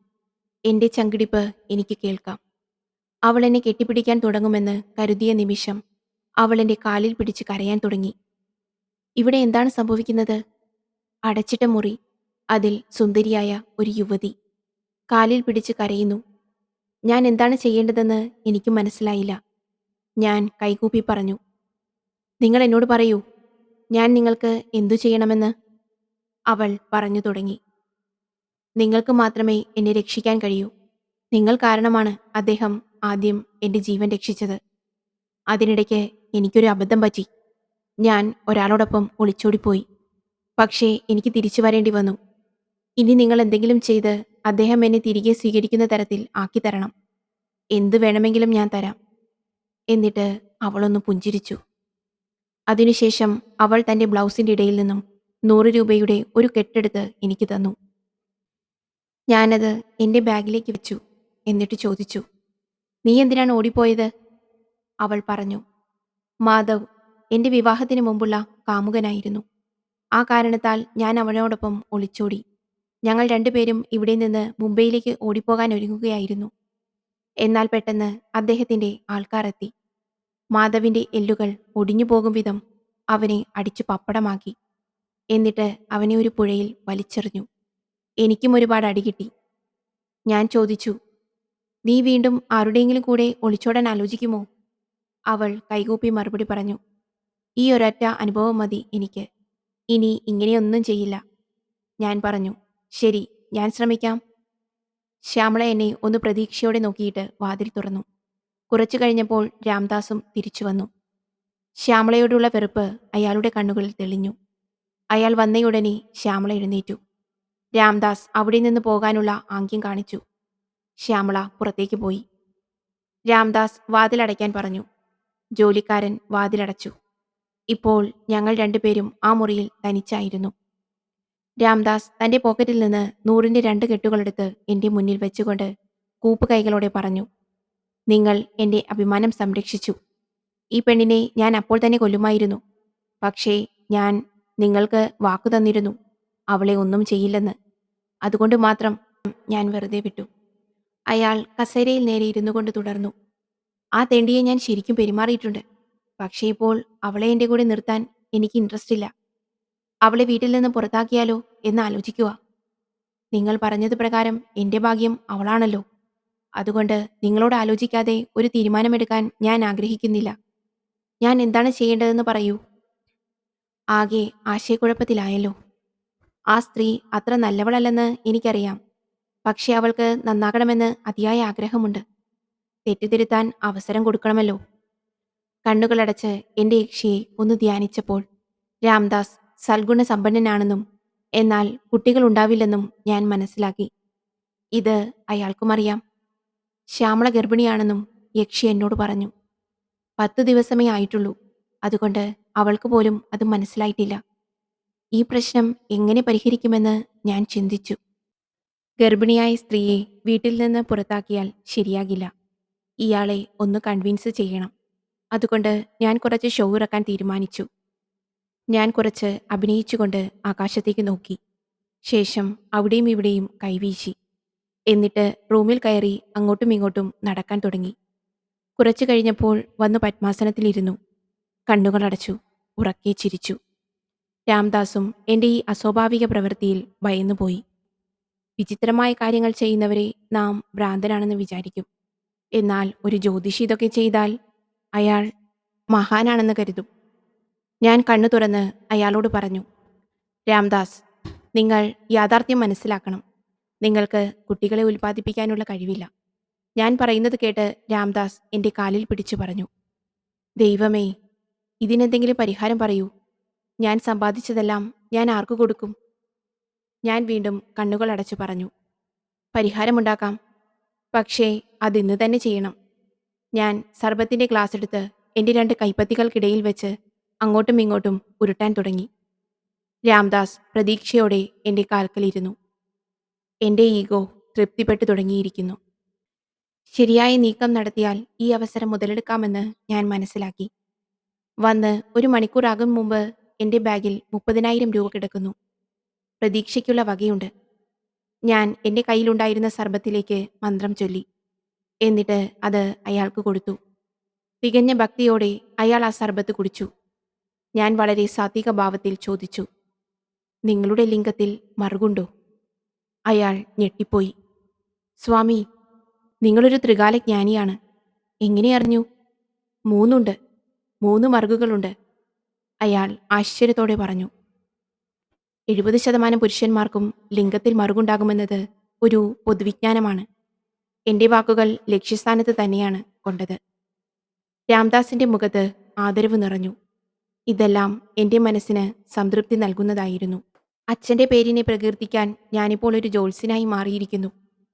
എന്റെ ചങ്കിടിപ്പ് എനിക്ക് കേൾക്കാം. അവൾ എന്നെ കെട്ടിപ്പിടിക്കാൻ തുടങ്ങുമെന്ന് കരുതിയ നിമിഷം അവൾ എന്റെ കാലിൽ പിടിച്ച് കരയാൻ തുടങ്ങി. ഇവിടെ എന്താണ് സംഭവിക്കുന്നത്? അടച്ചിട്ട മുറി. അതിൽ സുന്ദരിയായ ഒരു യുവതി കാലിൽ പിടിച്ച് കരയുന്നു. ഞാൻ എന്താണ് ചെയ്യേണ്ടതെന്ന് എനിക്ക് മനസ്സിലായില്ല. ഞാൻ കൈകൂപ്പി പറഞ്ഞു, നിങ്ങൾ എന്നോട് പറയൂ, ഞാൻ നിങ്ങൾക്ക് എന്തു ചെയ്യണമെന്ന്. അവൾ പറഞ്ഞു തുടങ്ങി. നിങ്ങൾക്ക് മാത്രമേ എന്നെ രക്ഷിക്കാൻ കഴിയൂ. നിങ്ങൾ കാരണമാണ് അദ്ദേഹം ആദ്യം എന്റെ ജീവൻ രക്ഷിച്ചത്. അതിനിടയ്ക്ക് എനിക്കൊരു അബദ്ധം പറ്റി. ഞാൻ ഒരാളോടൊപ്പം ഒളിച്ചോടിപ്പോയി. പക്ഷേ എനിക്ക് തിരിച്ചു വരേണ്ടി വന്നു. ഇനി നിങ്ങൾ എന്തെങ്കിലും ചെയ്ത് അദ്ദേഹം എന്നെ തിരികെ സ്വീകരിക്കുന്ന തരത്തിൽ ആക്കി തരണം. എന്തു വേണമെങ്കിലും ഞാൻ തരാം. എന്നിട്ട് അവളൊന്ന് പുഞ്ചിരിച്ചു. അതിനുശേഷം അവൾ തന്റെ ബ്ലൗസിന്റെ ഇടയിൽ നിന്നും 100 രൂപയുടെ ഒരു കെട്ടെടുത്ത് എനിക്ക് തന്നു. ഞാനത് എന്റെ ബാഗിലേക്ക് വെച്ചു. എന്നിട്ട് ചോദിച്ചു, നീ എന്തിനാണ് ഓടിപ്പോയത്? അവൾ പറഞ്ഞു, മാധവ് എന്റെ വിവാഹത്തിന് മുമ്പുള്ള കാമുകനായിരുന്നു. ആ കാരണത്താൽ ഞാൻ അവനോടൊപ്പം ഒളിച്ചോടി. ഞങ്ങൾ രണ്ടുപേരും ഇവിടെ നിന്ന് മുംബൈയിലേക്ക് ഓടിപ്പോകാൻ ഒരുങ്ങുകയായിരുന്നു. എന്നാൽ പെട്ടെന്ന് അദ്ദേഹത്തിന്റെ ആൾക്കാർ എത്തി. മാധവിന്റെ എല്ലുകൾ ഒടിഞ്ഞു പോകും വിധം അവനെ അടിച്ചു പപ്പടമാക്കി. എന്നിട്ട് അവനെ ഒരു പുഴയിൽ വലിച്ചെറിഞ്ഞു. എനിക്കും ഒരുപാട് അടി കിട്ടി. ഞാൻ ചോദിച്ചു, നീ വീണ്ടും ആരുടെയെങ്കിലും കൂടെ ഒളിച്ചോടാൻ ആലോചിക്കുമോ? അവൾ കൈകൂപ്പി മറുപടി പറഞ്ഞു, ഈ ഒരൊറ്റ അനുഭവം മതി എനിക്ക്. ഇനി ഇങ്ങനെയൊന്നും ചെയ്യില്ല. ഞാൻ പറഞ്ഞു, ശരി, ഞാൻ ശ്രമിക്കാം. ശ്യാമള എന്നെ ഒന്ന് പ്രതീക്ഷയോടെ നോക്കിയിട്ട് വാതിൽ തുറന്നു. കുറച്ചു കഴിഞ്ഞപ്പോൾ രാംദാസും തിരിച്ചു വന്നു. ശ്യാമളയോടുള്ള വെറുപ്പ് അയാളുടെ കണ്ണുകളിൽ തെളിഞ്ഞു. അയാൾ വന്നയുടനെ ശ്യാമള എഴുന്നേറ്റു. രാംദാസ് അവിടെ നിന്ന് പോകാനുള്ള ആംഗ്യം കാണിച്ചു. ശ്യാമള പുറത്തേക്ക് പോയി. രാംദാസ് വാതിലടയ്ക്കാൻ പറഞ്ഞു. ജോലിക്കാരൻ വാതിലടച്ചു. ഇപ്പോൾ ഞങ്ങൾ രണ്ടുപേരും ആ മുറിയിൽ തനിച്ചായിരുന്നു. രാംദാസ് തന്റെ പോക്കറ്റിൽ നിന്ന് 100ന്റെ 2 കെട്ടുകളെടുത്ത് എന്റെ മുന്നിൽ വെച്ചുകൊണ്ട് കൂപ്പുകൈകളോടെ പറഞ്ഞു, നിങ്ങൾ എന്റെ അഭിമാനം സംരക്ഷിച്ചു. ഈ പെണ്ണിനെ ഞാൻ അപ്പോൾ തന്നെ കൊല്ലുമായിരുന്നു. പക്ഷേ ഞാൻ നിങ്ങൾക്ക് വാക്കു തന്നിരുന്നു അവളെ ഒന്നും ചെയ്യില്ലെന്ന്. അതുകൊണ്ട് മാത്രം ഞാൻ വെറുതെ വിട്ടു. അയാൾ കസേരയിൽ നേരെ ഇരുന്നു കൊണ്ട് തുടർന്നു. ആ തെണ്ടിയെ ഞാൻ ശരിക്കും പെരുമാറിയിട്ടുണ്ട്. പക്ഷേ ഇപ്പോൾ അവളെ എൻ്റെ കൂടെ നിർത്താൻ എനിക്ക് ഇൻട്രസ്റ്റ് ഇല്ല. അവളെ വീട്ടിൽ നിന്ന് പുറത്താക്കിയാലോ എന്ന് ആലോചിക്കുക. നിങ്ങൾ പറഞ്ഞത് പ്രകാരം എൻ്റെ ഭാഗ്യം അവളാണല്ലോ. അതുകൊണ്ട് നിങ്ങളോട് ആലോചിക്കാതെ ഒരു തീരുമാനമെടുക്കാൻ ഞാൻ ആഗ്രഹിക്കുന്നില്ല. ഞാൻ എന്താണ് ചെയ്യേണ്ടതെന്ന് പറയൂ. ആകെ ആശയക്കുഴപ്പത്തിലായല്ലോ. ആ സ്ത്രീ അത്ര നല്ലവളല്ലെന്ന് എനിക്കറിയാം. പക്ഷെ അവൾക്ക് നന്നാകണമെന്ന് അതിയായ ആഗ്രഹമുണ്ട്. തെറ്റുതിരുത്താൻ അവസരം കൊടുക്കണമല്ലോ. കണ്ണുകളടച്ച് എന്റെ യക്ഷിയെ ഒന്ന് ധ്യാനിച്ചപ്പോൾ രാംദാസ് സൽഗുണ സമ്പന്നനാണെന്നും എന്നാൽ കുട്ടികൾ ഉണ്ടാവില്ലെന്നും ഞാൻ മനസ്സിലാക്കി. ഇത് അയാൾക്കും അറിയാം. ശ്യാമള ഗർഭിണിയാണെന്നും യക്ഷി എന്നോട് പറഞ്ഞു. 10 ദിവസമേ ആയിട്ടുള്ളൂ. അതുകൊണ്ട് അവൾക്ക് പോലും അത് മനസ്സിലായിട്ടില്ല. ഈ പ്രശ്നം എങ്ങനെ പരിഹരിക്കുമെന്ന് ഞാൻ ചിന്തിച്ചു. ഗർഭിണിയായ സ്ത്രീയെ വീട്ടിൽ നിന്ന് പുറത്താക്കിയാൽ ശരിയാകില്ല. ഇയാളെ ഒന്ന് കൺവിൻസ് ചെയ്യണം. അതുകൊണ്ട് ഞാൻ കുറച്ച് ഷോ ഇറക്കാൻ തീരുമാനിച്ചു. ഞാൻ കുറച്ച് അഭിനയിച്ചുകൊണ്ട് ആകാശത്തേക്ക് നോക്കി. ശേഷം അവിടെയും ഇവിടെയും കൈവീശി. എന്നിട്ട് റൂമിൽ കയറി അങ്ങോട്ടും ഇങ്ങോട്ടും നടക്കാൻ തുടങ്ങി. കുറച്ചു കഴിഞ്ഞപ്പോൾ വന്നു പത്മാസനത്തിലിരുന്നു. കണ്ണുകളടച്ചു. ഉറക്കെ ചിരിച്ചു. രാംദാസും എൻ്റെ ഈ അസ്വാഭാവിക പ്രവൃത്തിയിൽ ഭയന്നുപോയി. വിചിത്രമായ കാര്യങ്ങൾ ചെയ്യുന്നവരെ നാം ഭ്രാന്തനാണെന്ന് വിചാരിക്കും. എന്നാൽ ഒരു ജ്യോതിഷി ഇതൊക്കെ ചെയ്താൽ അയാൾ മഹാനാണെന്ന് കരുതും. ഞാൻ കണ്ണു തുറന്ന് അയാളോട് പറഞ്ഞു, രാംദാസ്, നിങ്ങൾ യാഥാർത്ഥ്യം മനസ്സിലാക്കണം. നിങ്ങൾക്ക് കുട്ടികളെ ഉൽപ്പാദിപ്പിക്കാനുള്ള കഴിവില്ല. ഞാൻ പറയുന്നത് കേട്ട് രാംദാസ് എൻ്റെ കാലിൽ പിടിച്ചു പറഞ്ഞു, ദൈവമേ, ഇതിനെന്തെങ്കിലും പരിഹാരം പറയൂ. ഞാൻ സമ്പാദിച്ചതെല്ലാം ഞാൻ ആർക്കു കൊടുക്കും? ഞാൻ വീണ്ടും കണ്ണുകൾ അടച്ചു പറഞ്ഞു. പരിഹാരമുണ്ടാക്കാം. പക്ഷേ അതിന്ന് തന്നെ ചെയ്യണം. ഞാൻ സർബത്തിന്റെ ഗ്ലാസ് എടുത്ത് എന്റെ 2 കൈപ്പത്തികൾക്കിടയിൽ വെച്ച് അങ്ങോട്ടും ഇങ്ങോട്ടും ഉരുട്ടാൻ തുടങ്ങി. രാംദാസ് പ്രതീക്ഷയോടെ എന്റെ കാൽക്കലിരുന്നു. എന്റെ ഈഗോ തൃപ്തിപ്പെട്ടു തുടങ്ങിയിരിക്കുന്നു. ശരിയായ നീക്കം നടത്തിയാൽ ഈ അവസരം മുതലെടുക്കാമെന്ന് ഞാൻ മനസ്സിലാക്കി. വന്ന് 1 മണിക്കൂറാകും മുമ്പ് എന്റെ ബാഗിൽ 30,000 രൂപ കിടക്കുന്നു. പ്രതീക്ഷയ്ക്കുള്ള വകയുണ്ട്. ഞാൻ എന്റെ കയ്യിലുണ്ടായിരുന്ന സർബത്തിലേക്ക് മന്ത്രം ചൊല്ലി. എന്നിട്ട് അത് അയാൾക്ക് കൊടുത്തു. തികഞ്ഞ ഭക്തിയോടെ അയാൾ ആ സർബത്ത് കുടിച്ചു. ഞാൻ വളരെ സാത്വിക ഭാവത്തിൽ ചോദിച്ചു, നിങ്ങളുടെ ലിംഗത്തിൽ മറുകുണ്ടോ? അയാൾ ഞെട്ടിപ്പോയി. സ്വാമി, നിങ്ങളൊരു ത്രികാലജ്ഞാനിയാണ്. എങ്ങനെ അറിഞ്ഞു? 3 3 മറുകുകളുണ്ട്. അയാൾ ആശ്ചര്യത്തോടെ പറഞ്ഞു. 70% പുരുഷന്മാർക്കും ലിംഗത്തിൽ മറുകുണ്ടാകുമെന്നത് ഒരു പൊതുവിജ്ഞാനമാണ്. എന്റെ വാക്കുകൾ ലക്ഷ്യസ്ഥാനത്ത് തന്നെയാണ് കൊണ്ടത്. രാംദാസിന്റെ മുഖത്ത് ആദരവ് നിറഞ്ഞു. ഇതെല്ലാം എന്റെ മനസ്സിന് സംതൃപ്തി നൽകുന്നതായിരുന്നു. അച്ഛന്റെ പേരിനെ പ്രകീർത്തിക്കാൻ ഞാനിപ്പോൾ ഒരു ജോത്സ്യനായി മാറിയിരിക്കുന്നു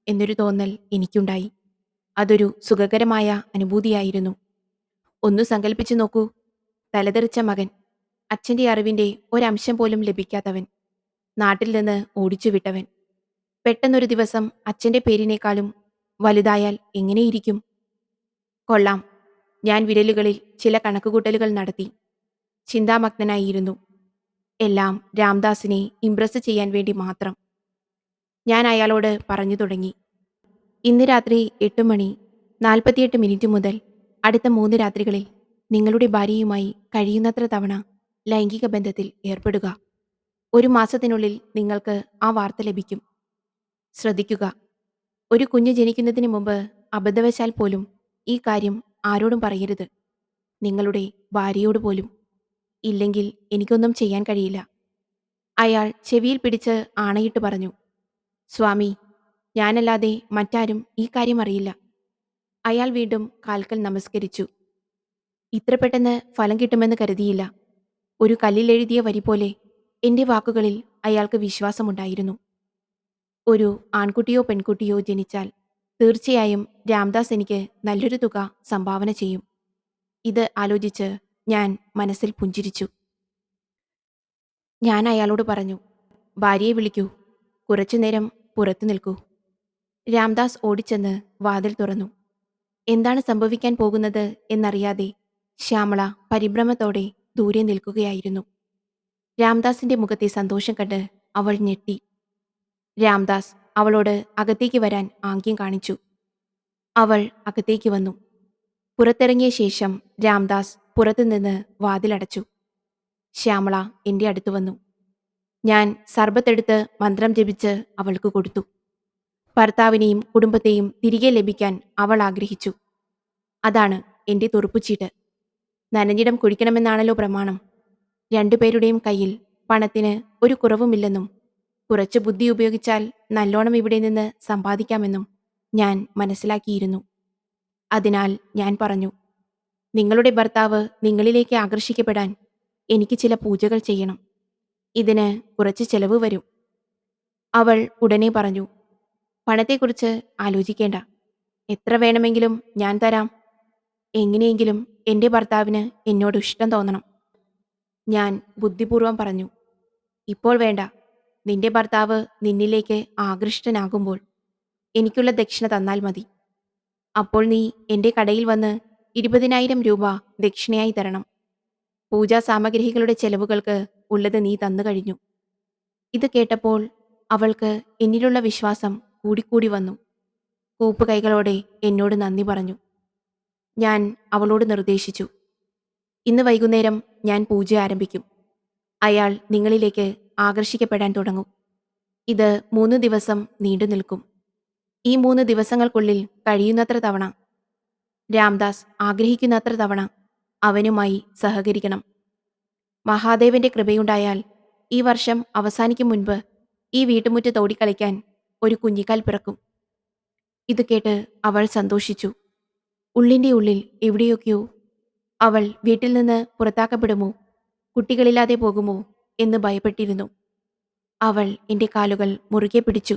എന്നൊരു തോന്നൽ എനിക്കുണ്ടായി. അതൊരു സുഖകരമായ അനുഭൂതിയായിരുന്നു. ഒന്നു സങ്കല്പിച്ചു നോക്കൂ. തലതെറിച്ച മകൻ, അച്ഛന്റെ അറിവിന്റെ ഒരംശം പോലും ലഭിക്കാത്തവൻ, നാട്ടിൽ നിന്ന് ഓടിച്ചുവിട്ടവൻ, പെട്ടെന്നൊരു ദിവസം അച്ഛന്റെ പേരിനേക്കാളും വലുതായാൽ എങ്ങനെയിരിക്കും? കൊള്ളാം. ഞാൻ വിരലുകളിൽ ചില കണക്കുകൂട്ടലുകൾ നടത്തി. ചിന്താമഗ്നനായിരുന്നു. എല്ലാം രാംദാസിനെ ഇംപ്രസ് ചെയ്യാൻ വേണ്ടി മാത്രം. ഞാൻ അയാളോട് പറഞ്ഞു തുടങ്ങി. ഇന്ന് രാത്രി 8:48 മുതൽ അടുത്ത 3 രാത്രികളിൽ നിങ്ങളുടെ ഭാര്യയുമായി കഴിയുന്നത്ര തവണ ലൈംഗിക ബന്ധത്തിൽ ഏർപ്പെടുക. 1 മാസത്തിനുള്ളിൽ നിങ്ങൾക്ക് ആ വാർത്ത ലഭിക്കും. ശ്രദ്ധിക്കുക, ഒരു കുഞ്ഞ് ജനിക്കുന്നതിന് മുമ്പ് അബദ്ധവശാൽ പോലും ഈ കാര്യം ആരോടും പറയരുത്. നിങ്ങളുടെ ഭാര്യയോട് പോലും. ഇല്ലെങ്കിൽ എനിക്കൊന്നും ചെയ്യാൻ കഴിയില്ല. അയാൾ ചെവിയിൽ പിടിച്ച് ആണയിട്ട് പറഞ്ഞു. സ്വാമി, ഞാനല്ലാതെ മറ്റാരും ഈ കാര്യം അറിയില്ല. അയാൾ വീണ്ടും കാൽക്കൽ നമസ്കരിച്ചു. ഇത്ര പെട്ടെന്ന് ഫലം കിട്ടുമെന്ന് കരുതിയില്ല. ഒരു കല്ലിലെഴുതിയ വരി പോലെ എന്റെ വാക്കുകളിൽ അയാൾക്ക് വിശ്വാസമുണ്ടായിരുന്നു. ഒരു ആൺകുട്ടിയോ പെൺകുട്ടിയോ ജനിച്ചാൽ തീർച്ചയായും രാംദാസ് എനിക്ക് നല്ലൊരു തുക സംഭാവന ചെയ്യും. ഇത് ആലോചിച്ച് ഞാൻ മനസ്സിൽ പുഞ്ചിരിച്ചു. ഞാൻ അയാളോട് പറഞ്ഞു, ഭാര്യയെ വിളിക്കൂ, കുറച്ചുനേരം പുറത്തു നിൽക്കൂ. രാംദാസ് ഓടിച്ചെന്ന് വാതിൽ തുറന്നു. എന്താണ് സംഭവിക്കാൻ പോകുന്നത് എന്നറിയാതെ ശ്യാമള പരിഭ്രമത്തോടെ ദൂരെ നിൽക്കുകയായിരുന്നു. രാംദാസിന്റെ മുഖത്തെ സന്തോഷം കണ്ട് അവൾ ഞെട്ടി. രാംദാസ് അവളോട് അകത്തേക്ക് വരാൻ ആംഗ്യം കാണിച്ചു. അവൾ അകത്തേക്ക് വന്നു. പുറത്തിറങ്ങിയ ശേഷം രാംദാസ് പുറത്തുനിന്ന് വാതിലടച്ചു. ശ്യാമള എന്റെ അടുത്ത് വന്നു. ഞാൻ സർബത്തെടുത്ത് മന്ത്രം ജപിച്ച് അവൾക്ക് കൊടുത്തു. ഭർത്താവിനെയും കുടുംബത്തെയും തിരികെ ലഭിക്കാൻ അവൾ ആഗ്രഹിച്ചു. അതാണ് എന്റെ തുറുപ്പുചീട്ട്. നനഞ്ഞിടം കുഴിക്കണമെന്നാണല്ലോ പ്രമാണം. 2 പേരുടെയും കയ്യിൽ പണത്തിന് ഒരു കുറവുമില്ലെന്നും കുറച്ച് ബുദ്ധി ഉപയോഗിച്ചാൽ നല്ലോണം ഇവിടെ നിന്ന് സമ്പാദിക്കാമെന്നും ഞാൻ മനസ്സിലാക്കിയിരുന്നു. അതിനാൽ ഞാൻ പറഞ്ഞു, നിങ്ങളുടെ ഭർത്താവ് നിങ്ങളിലേക്ക് ആകർഷിക്കപ്പെടാൻ എനിക്ക് ചില പൂജകൾ ചെയ്യണം. ഇതിന് കുറച്ച് ചെലവ് വരും. അവൾ ഉടനെ പറഞ്ഞു, പണത്തെക്കുറിച്ച് ആലോചിക്കേണ്ട. എത്ര വേണമെങ്കിലും ഞാൻ തരാം. എങ്ങനെയെങ്കിലും എന്റെ ഭർത്താവിന് എന്നോട് ഇഷ്ടം തോന്നണം. ഞാൻ ബുദ്ധിപൂർവം പറഞ്ഞു, ഇപ്പോൾ വേണ്ട. നിന്റെ ഭർത്താവ് നിന്നിലേക്ക് ആകൃഷ്ടനാകുമ്പോൾ എനിക്കുള്ള ദക്ഷിണ തന്നാൽ മതി. അപ്പോൾ നീ എന്റെ കടയിൽ വന്ന് 20,000 രൂപ ദക്ഷിണയായി തരണം. പൂജാ സാമഗ്രികളുടെ ചെലവുകൾക്ക് ഉള്ളത് നീ തന്നു കഴിഞ്ഞു. ഇത് കേട്ടപ്പോൾ അവൾക്ക് എന്നിലുള്ള വിശ്വാസം കൂടിക്കൂടി വന്നു. കൂപ്പുകൈകളോടെ എന്നോട് നന്ദി പറഞ്ഞു. ഞാൻ അവളോട് നിർദ്ദേശിച്ചു, ഇന്ന് വൈകുന്നേരം ഞാൻ പൂജ ആരംഭിക്കും. അയാൾ നിങ്ങളിലേക്ക് ആകർഷിക്കപ്പെടാൻ തുടങ്ങും. ഇത് 3 ദിവസം നീണ്ടു നിൽക്കും. ഈ 3 ദിവസങ്ങൾക്കുള്ളിൽ കഴിയുന്നത്ര തവണ, രാംദാസ് ആഗ്രഹിക്കുന്നത്ര തവണ അവനുമായി സഹകരിക്കണം. മഹാദേവന്റെ കൃപയുണ്ടായാൽ ഈ വർഷം അവസാനിക്കും മുൻപ് ഈ വീട്ടുമുറ്റത്ത് ഓടിക്കളിക്കാൻ ഒരു കുഞ്ഞിക്കാൽ പിറക്കും. ഇത് കേട്ട് അവൾ സന്തോഷിച്ചു. ഉള്ളിന്റെ ഉള്ളിൽ എവിടെയൊക്കെയോ അവൾ വീട്ടിൽ നിന്ന് പുറത്താക്കപ്പെടുമോ, കുട്ടികളില്ലാതെ പോകുമോ എന്ന് ഭയപ്പെട്ടിരുന്നു. അവൾ എൻ്റെ കാലുകൾ മുറുകെ പിടിച്ചു.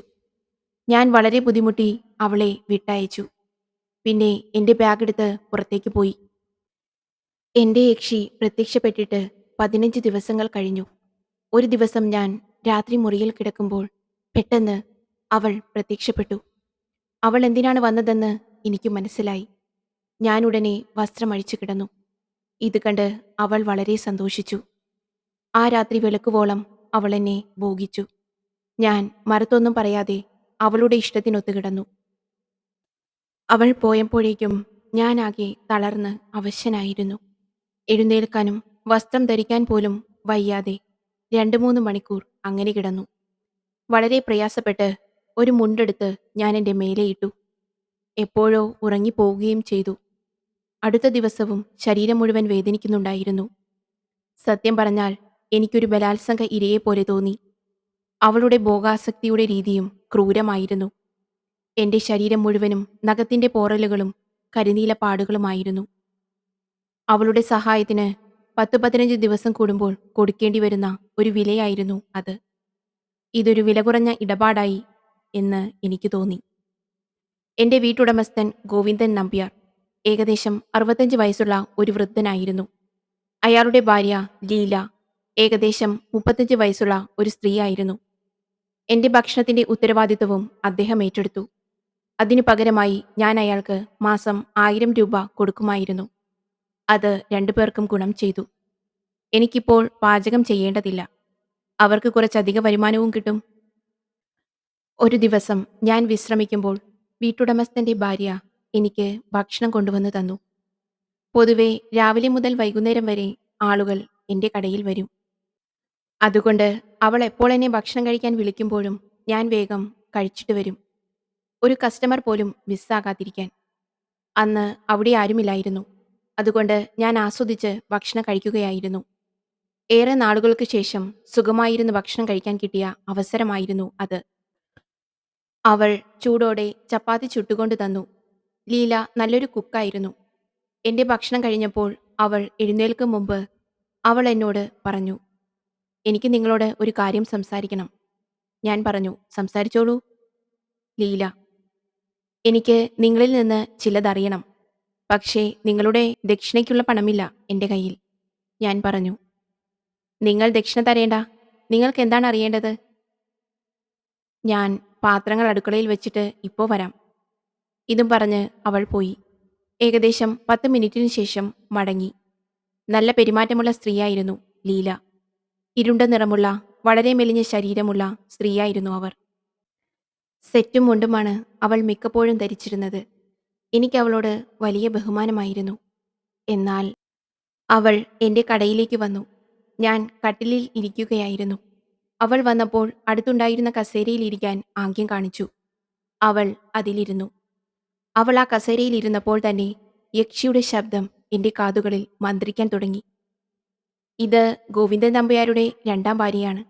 ഞാൻ വളരെ ബുദ്ധിമുട്ടി അവളെ വിട്ടയച്ചു. പിന്നെ എൻ്റെ ബാഗെടുത്ത് പുറത്തേക്ക് പോയി. എൻ്റെ യക്ഷി പ്രത്യക്ഷപ്പെട്ടിട്ട് 15 ദിവസങ്ങൾ കഴിഞ്ഞു. ഒരു ദിവസം ഞാൻ രാത്രി മുറിയിൽ കിടക്കുമ്പോൾ പെട്ടെന്ന് അവൾ പ്രത്യക്ഷപ്പെട്ടു. അവൾ എന്തിനാണ് വന്നതെന്ന് എനിക്ക് മനസ്സിലായി. ഞാൻ ഉടനെ വസ്ത്രമഴിച്ചു കിടന്നു. ഇത് കണ്ട് അവൾ വളരെ സന്തോഷിച്ചു. ആ രാത്രി വെളുക്കുവോളം അവൾ എന്നെ ഭോഗിച്ചു. ഞാൻ മറുത്തൊന്നും പറയാതെ അവളുടെ ഇഷ്ടത്തിനൊത്തു കിടന്നു. അവൾ പോയപ്പോഴേക്കും ഞാനാകെ തളർന്ന് അവശനായിരുന്നു. എഴുന്നേൽക്കാനും വസ്ത്രം ധരിക്കാൻ പോലും വയ്യാതെ 2-3 മണിക്കൂർ അങ്ങനെ കിടന്നു. വളരെ പ്രയാസപ്പെട്ട് ഒരു മുണ്ടെടുത്ത് ഞാൻ എൻ്റെ മേലെയിട്ടു. എപ്പോഴോ ഉറങ്ങിപ്പോവുകയും ചെയ്തു. അടുത്ത ദിവസവും ശരീരം മുഴുവൻ വേദനിക്കുന്നുണ്ടായിരുന്നു. സത്യം പറഞ്ഞാൽ എനിക്കൊരു ബലാത്സംഗ ഇരയെപ്പോലെ തോന്നി. അവളുടെ ഭോഗാസക്തിയുടെ രീതിയും ക്രൂരമായിരുന്നു. എൻ്റെ ശരീരം മുഴുവനും നഖത്തിന്റെ പോറലുകളും കരിനീല പാടുകളുമായിരുന്നു. അവളുടെ സഹായത്തിന് 10-15 ദിവസം കൂടുമ്പോൾ കൊടുക്കേണ്ടി വരുന്ന ഒരു വിലയായിരുന്നു അത്. ഇതൊരു വില കുറഞ്ഞ ഇടപാടായി എന്ന് എനിക്ക് തോന്നി. എൻ്റെ വീട്ടുടമസ്ഥൻ ഗോവിന്ദൻ നമ്പ്യാർ ഏകദേശം 65 വയസ്സുള്ള ഒരു വൃദ്ധനായിരുന്നു. അയാളുടെ ഭാര്യ ലീല ഏകദേശം 35 വയസ്സുള്ള ഒരു സ്ത്രീയായിരുന്നു. എൻ്റെ ഭക്ഷണത്തിന്റെ ഉത്തരവാദിത്വവും അദ്ദേഹം ഏറ്റെടുത്തു. അതിനു പകരമായി ഞാൻ അയാൾക്ക് മാസം 1000 രൂപ കൊടുക്കുമായിരുന്നു. അത് രണ്ടുപേർക്കും ഗുണം ചെയ്തു. എനിക്കിപ്പോൾ പാചകം ചെയ്യേണ്ടതില്ല. അവർക്ക് കുറച്ചധിക വരുമാനവും കിട്ടും. ഒരു ദിവസം ഞാൻ വിശ്രമിക്കുമ്പോൾ വീട്ടുടമസ്ഥന്റെ ഭാര്യ എനിക്ക് ഭക്ഷണം കൊണ്ടുവന്ന് തന്നു. പൊതുവെ രാവിലെ മുതൽ വൈകുന്നേരം വരെ ആളുകൾ എൻ്റെ കടയിൽ വരും. അതുകൊണ്ട് അവൾ എപ്പോൾ എന്നെ ഭക്ഷണം കഴിക്കാൻ വിളിക്കുമ്പോഴും ഞാൻ വേഗം കഴിച്ചിട്ട് വരും. ഒരു കസ്റ്റമർ പോലും മിസ്സാകാതിരിക്കാൻ. അന്ന് അവിടെ ആരുമില്ലായിരുന്നു. അതുകൊണ്ട് ഞാൻ ആസ്വദിച്ച് ഭക്ഷണം കഴിക്കുകയായിരുന്നു. ഏറെ നാളുകൾക്ക് ശേഷം സുഖമായിരുന്ന് ഭക്ഷണം കഴിക്കാൻ കിട്ടിയ അവസരമായിരുന്നു അത്. അവൾ ചൂടോടെ ചപ്പാത്തി ചുട്ടുകൊണ്ട് തന്നു. ലീല നല്ലൊരു കുക്കായിരുന്നു. എൻ്റെ ഭക്ഷണം കഴിഞ്ഞപ്പോൾ അവൾ എഴുന്നേൽക്കും മുമ്പ് അവൾ എന്നോട് പറഞ്ഞു, എനിക്ക് നിങ്ങളോട് ഒരു കാര്യം സംസാരിക്കണം. ഞാൻ പറഞ്ഞു, സംസാരിച്ചോളൂ. ലീല, എനിക്ക് നിങ്ങളിൽ നിന്ന് ചിലതറിയണം. പക്ഷേ നിങ്ങളുടെ ദക്ഷിണയ്ക്കുള്ള പണമില്ല എൻ്റെ കയ്യിൽ. ഞാൻ പറഞ്ഞു, നിങ്ങൾ ദക്ഷിണ തരേണ്ട. നിങ്ങൾക്ക് എന്താണ് അറിയേണ്ടത്? ഞാൻ പാത്രങ്ങൾ അടുക്കളയിൽ വെച്ചിട്ട് ഇപ്പോൾ വരാം. ഇതും പറഞ്ഞ് അവൾ പോയി. ഏകദേശം 10 മിനിറ്റിനു ശേഷം മടങ്ങി. നല്ല പെരുമാറ്റമുള്ള സ്ത്രീയായിരുന്നു ലീല. ഇരുണ്ട നിറമുള്ള വളരെ മെലിഞ്ഞ ശരീരമുള്ള സ്ത്രീയായിരുന്നു അവർ. സെറ്റും മുണ്ടുമാണ് അവൾ മിക്കപ്പോഴും ധരിച്ചിരുന്നത്. എനിക്ക് അവളോട് വലിയ ബഹുമാനമായിരുന്നു. എന്നാൽ അവൾ എൻ്റെ കടയിലേക്ക് വന്നു. ഞാൻ കട്ടിലിൽ ഇരിക്കുകയായിരുന്നു. അവൾ വന്നപ്പോൾ അടുത്തുണ്ടായിരുന്ന കസേരയിൽ ഇരിക്കാൻ ആംഗ്യം കാണിച്ചു. അവൾ അതിലിരുന്നു. അവൾ ആ കസേരയിൽ ഇരുന്നപ്പോൾ തന്നെ യക്ഷിയുടെ ശബ്ദം എൻ്റെ കാതുകളിൽ മന്ത്രിക്കാൻ തുടങ്ങി. ഇത് ഗോവിന്ദൻ നമ്പ്യാരുടെ രണ്ടാം ഭാര്യയാണ്.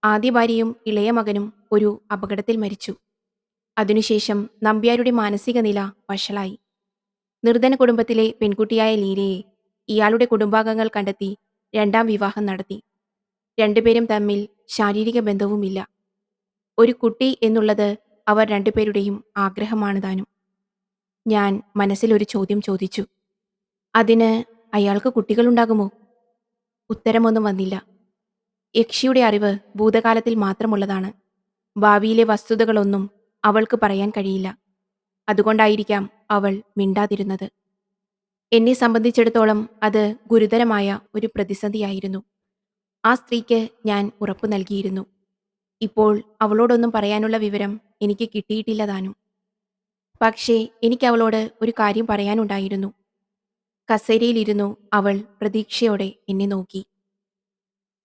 ആദ്യ ഭാര്യയും ഇളയ മകനും ഒരു അപകടത്തിൽ മരിച്ചു. അതിനുശേഷം നമ്പ്യാരുടെ മാനസിക നില വഷളായി. നിർധന കുടുംബത്തിലെ പെൺകുട്ടിയായ ലീലയെ ഇയാളുടെ കുടുംബാംഗങ്ങൾ കണ്ടെത്തി രണ്ടാം വിവാഹം നടത്തി. രണ്ടുപേരും തമ്മിൽ ശാരീരിക ബന്ധവുമില്ല. ഒരു കുട്ടി എന്നുള്ളത് അവർ രണ്ടുപേരുടെയും ആഗ്രഹമാണ് താനും. ഞാൻ മനസ്സിലൊരു ചോദ്യം ചോദിച്ചു. അതിന് അയാൾക്ക് കുട്ടികളുണ്ടാകുമോ? ഉത്തരമൊന്നും വന്നില്ല. യക്ഷിയുടെ അറിവ് ഭൂതകാലത്തിൽ മാത്രമുള്ളതാണ്. ഭാവിയിലെ വസ്തുതകളൊന്നും അവൾക്ക് പറയാൻ കഴിയില്ല. അതുകൊണ്ടായിരിക്കാം അവൾ മിണ്ടാതിരുന്നത്. എന്നെ സംബന്ധിച്ചിടത്തോളം അത് ഗുരുതരമായ ഒരു പ്രതിസന്ധിയായിരുന്നു. ആ സ്ത്രീക്ക് ഞാൻ ഉറപ്പു നൽകിയിരുന്നു. ഇപ്പോൾ അവളോടൊന്നും പറയാനുള്ള വിവരം എനിക്ക് കിട്ടിയിട്ടില്ല താനും. പക്ഷേ എനിക്ക് അവളോട് ഒരു കാര്യം പറയാനുണ്ടായിരുന്നു. കസേരയിലിരുന്നു അവൾ പ്രതീക്ഷയോടെ എന്നെ നോക്കി.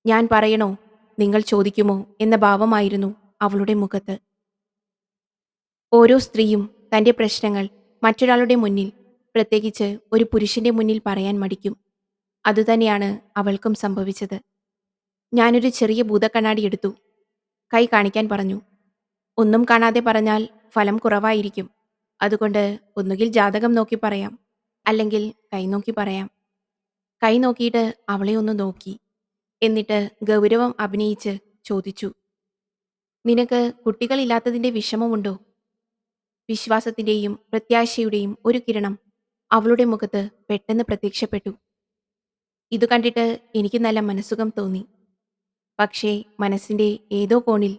ഞാൻ പറയണോ, നിങ്ങൾ ചോദിക്കുമോ എന്ന ഭാവമായിരുന്നു അവളുടെ മുഖത്ത്. ഓരോ സ്ത്രീയും തൻ്റെ പ്രശ്നങ്ങൾ മറ്റൊരാളുടെ മുന്നിൽ, പ്രത്യേകിച്ച് ഒരു പുരുഷന്റെ മുന്നിൽ പറയാൻ മടിക്കും. അതുതന്നെയാണ് അവൾക്കും സംഭവിച്ചത്. ഞാനൊരു ചെറിയ ഭൂതക്കണ്ണാടി എടുത്തു. കൈ കാണിക്കാൻ പറഞ്ഞു. ഒന്നും കാണാതെ പറഞ്ഞാൽ ഫലം കുറവായിരിക്കും. അതുകൊണ്ട് ഒന്നുകിൽ ജാതകം നോക്കി പറയാം, അല്ലെങ്കിൽ കൈ നോക്കി പറയാം. കൈ നോക്കിയിട്ട് അവളെ ഒന്ന് നോക്കി. എന്നിട്ട് ഗൗരവം അഭിനയിച്ച് ചോദിച്ചു, നിനക്ക് കുട്ടികളില്ലാത്തതിന്റെ വിഷമമുണ്ടോ? വിശ്വാസത്തിന്റെയും പ്രത്യാശയുടെയും ഒരു കിരണം അവളുടെ മുഖത്ത് പെട്ടെന്ന് പ്രത്യക്ഷപ്പെട്ടു. ഇതു കണ്ടിട്ട് എനിക്ക് നല്ല മനസ്സുഖം തോന്നി. പക്ഷേ മനസ്സിന്റെ ഏതോ കോണിൽ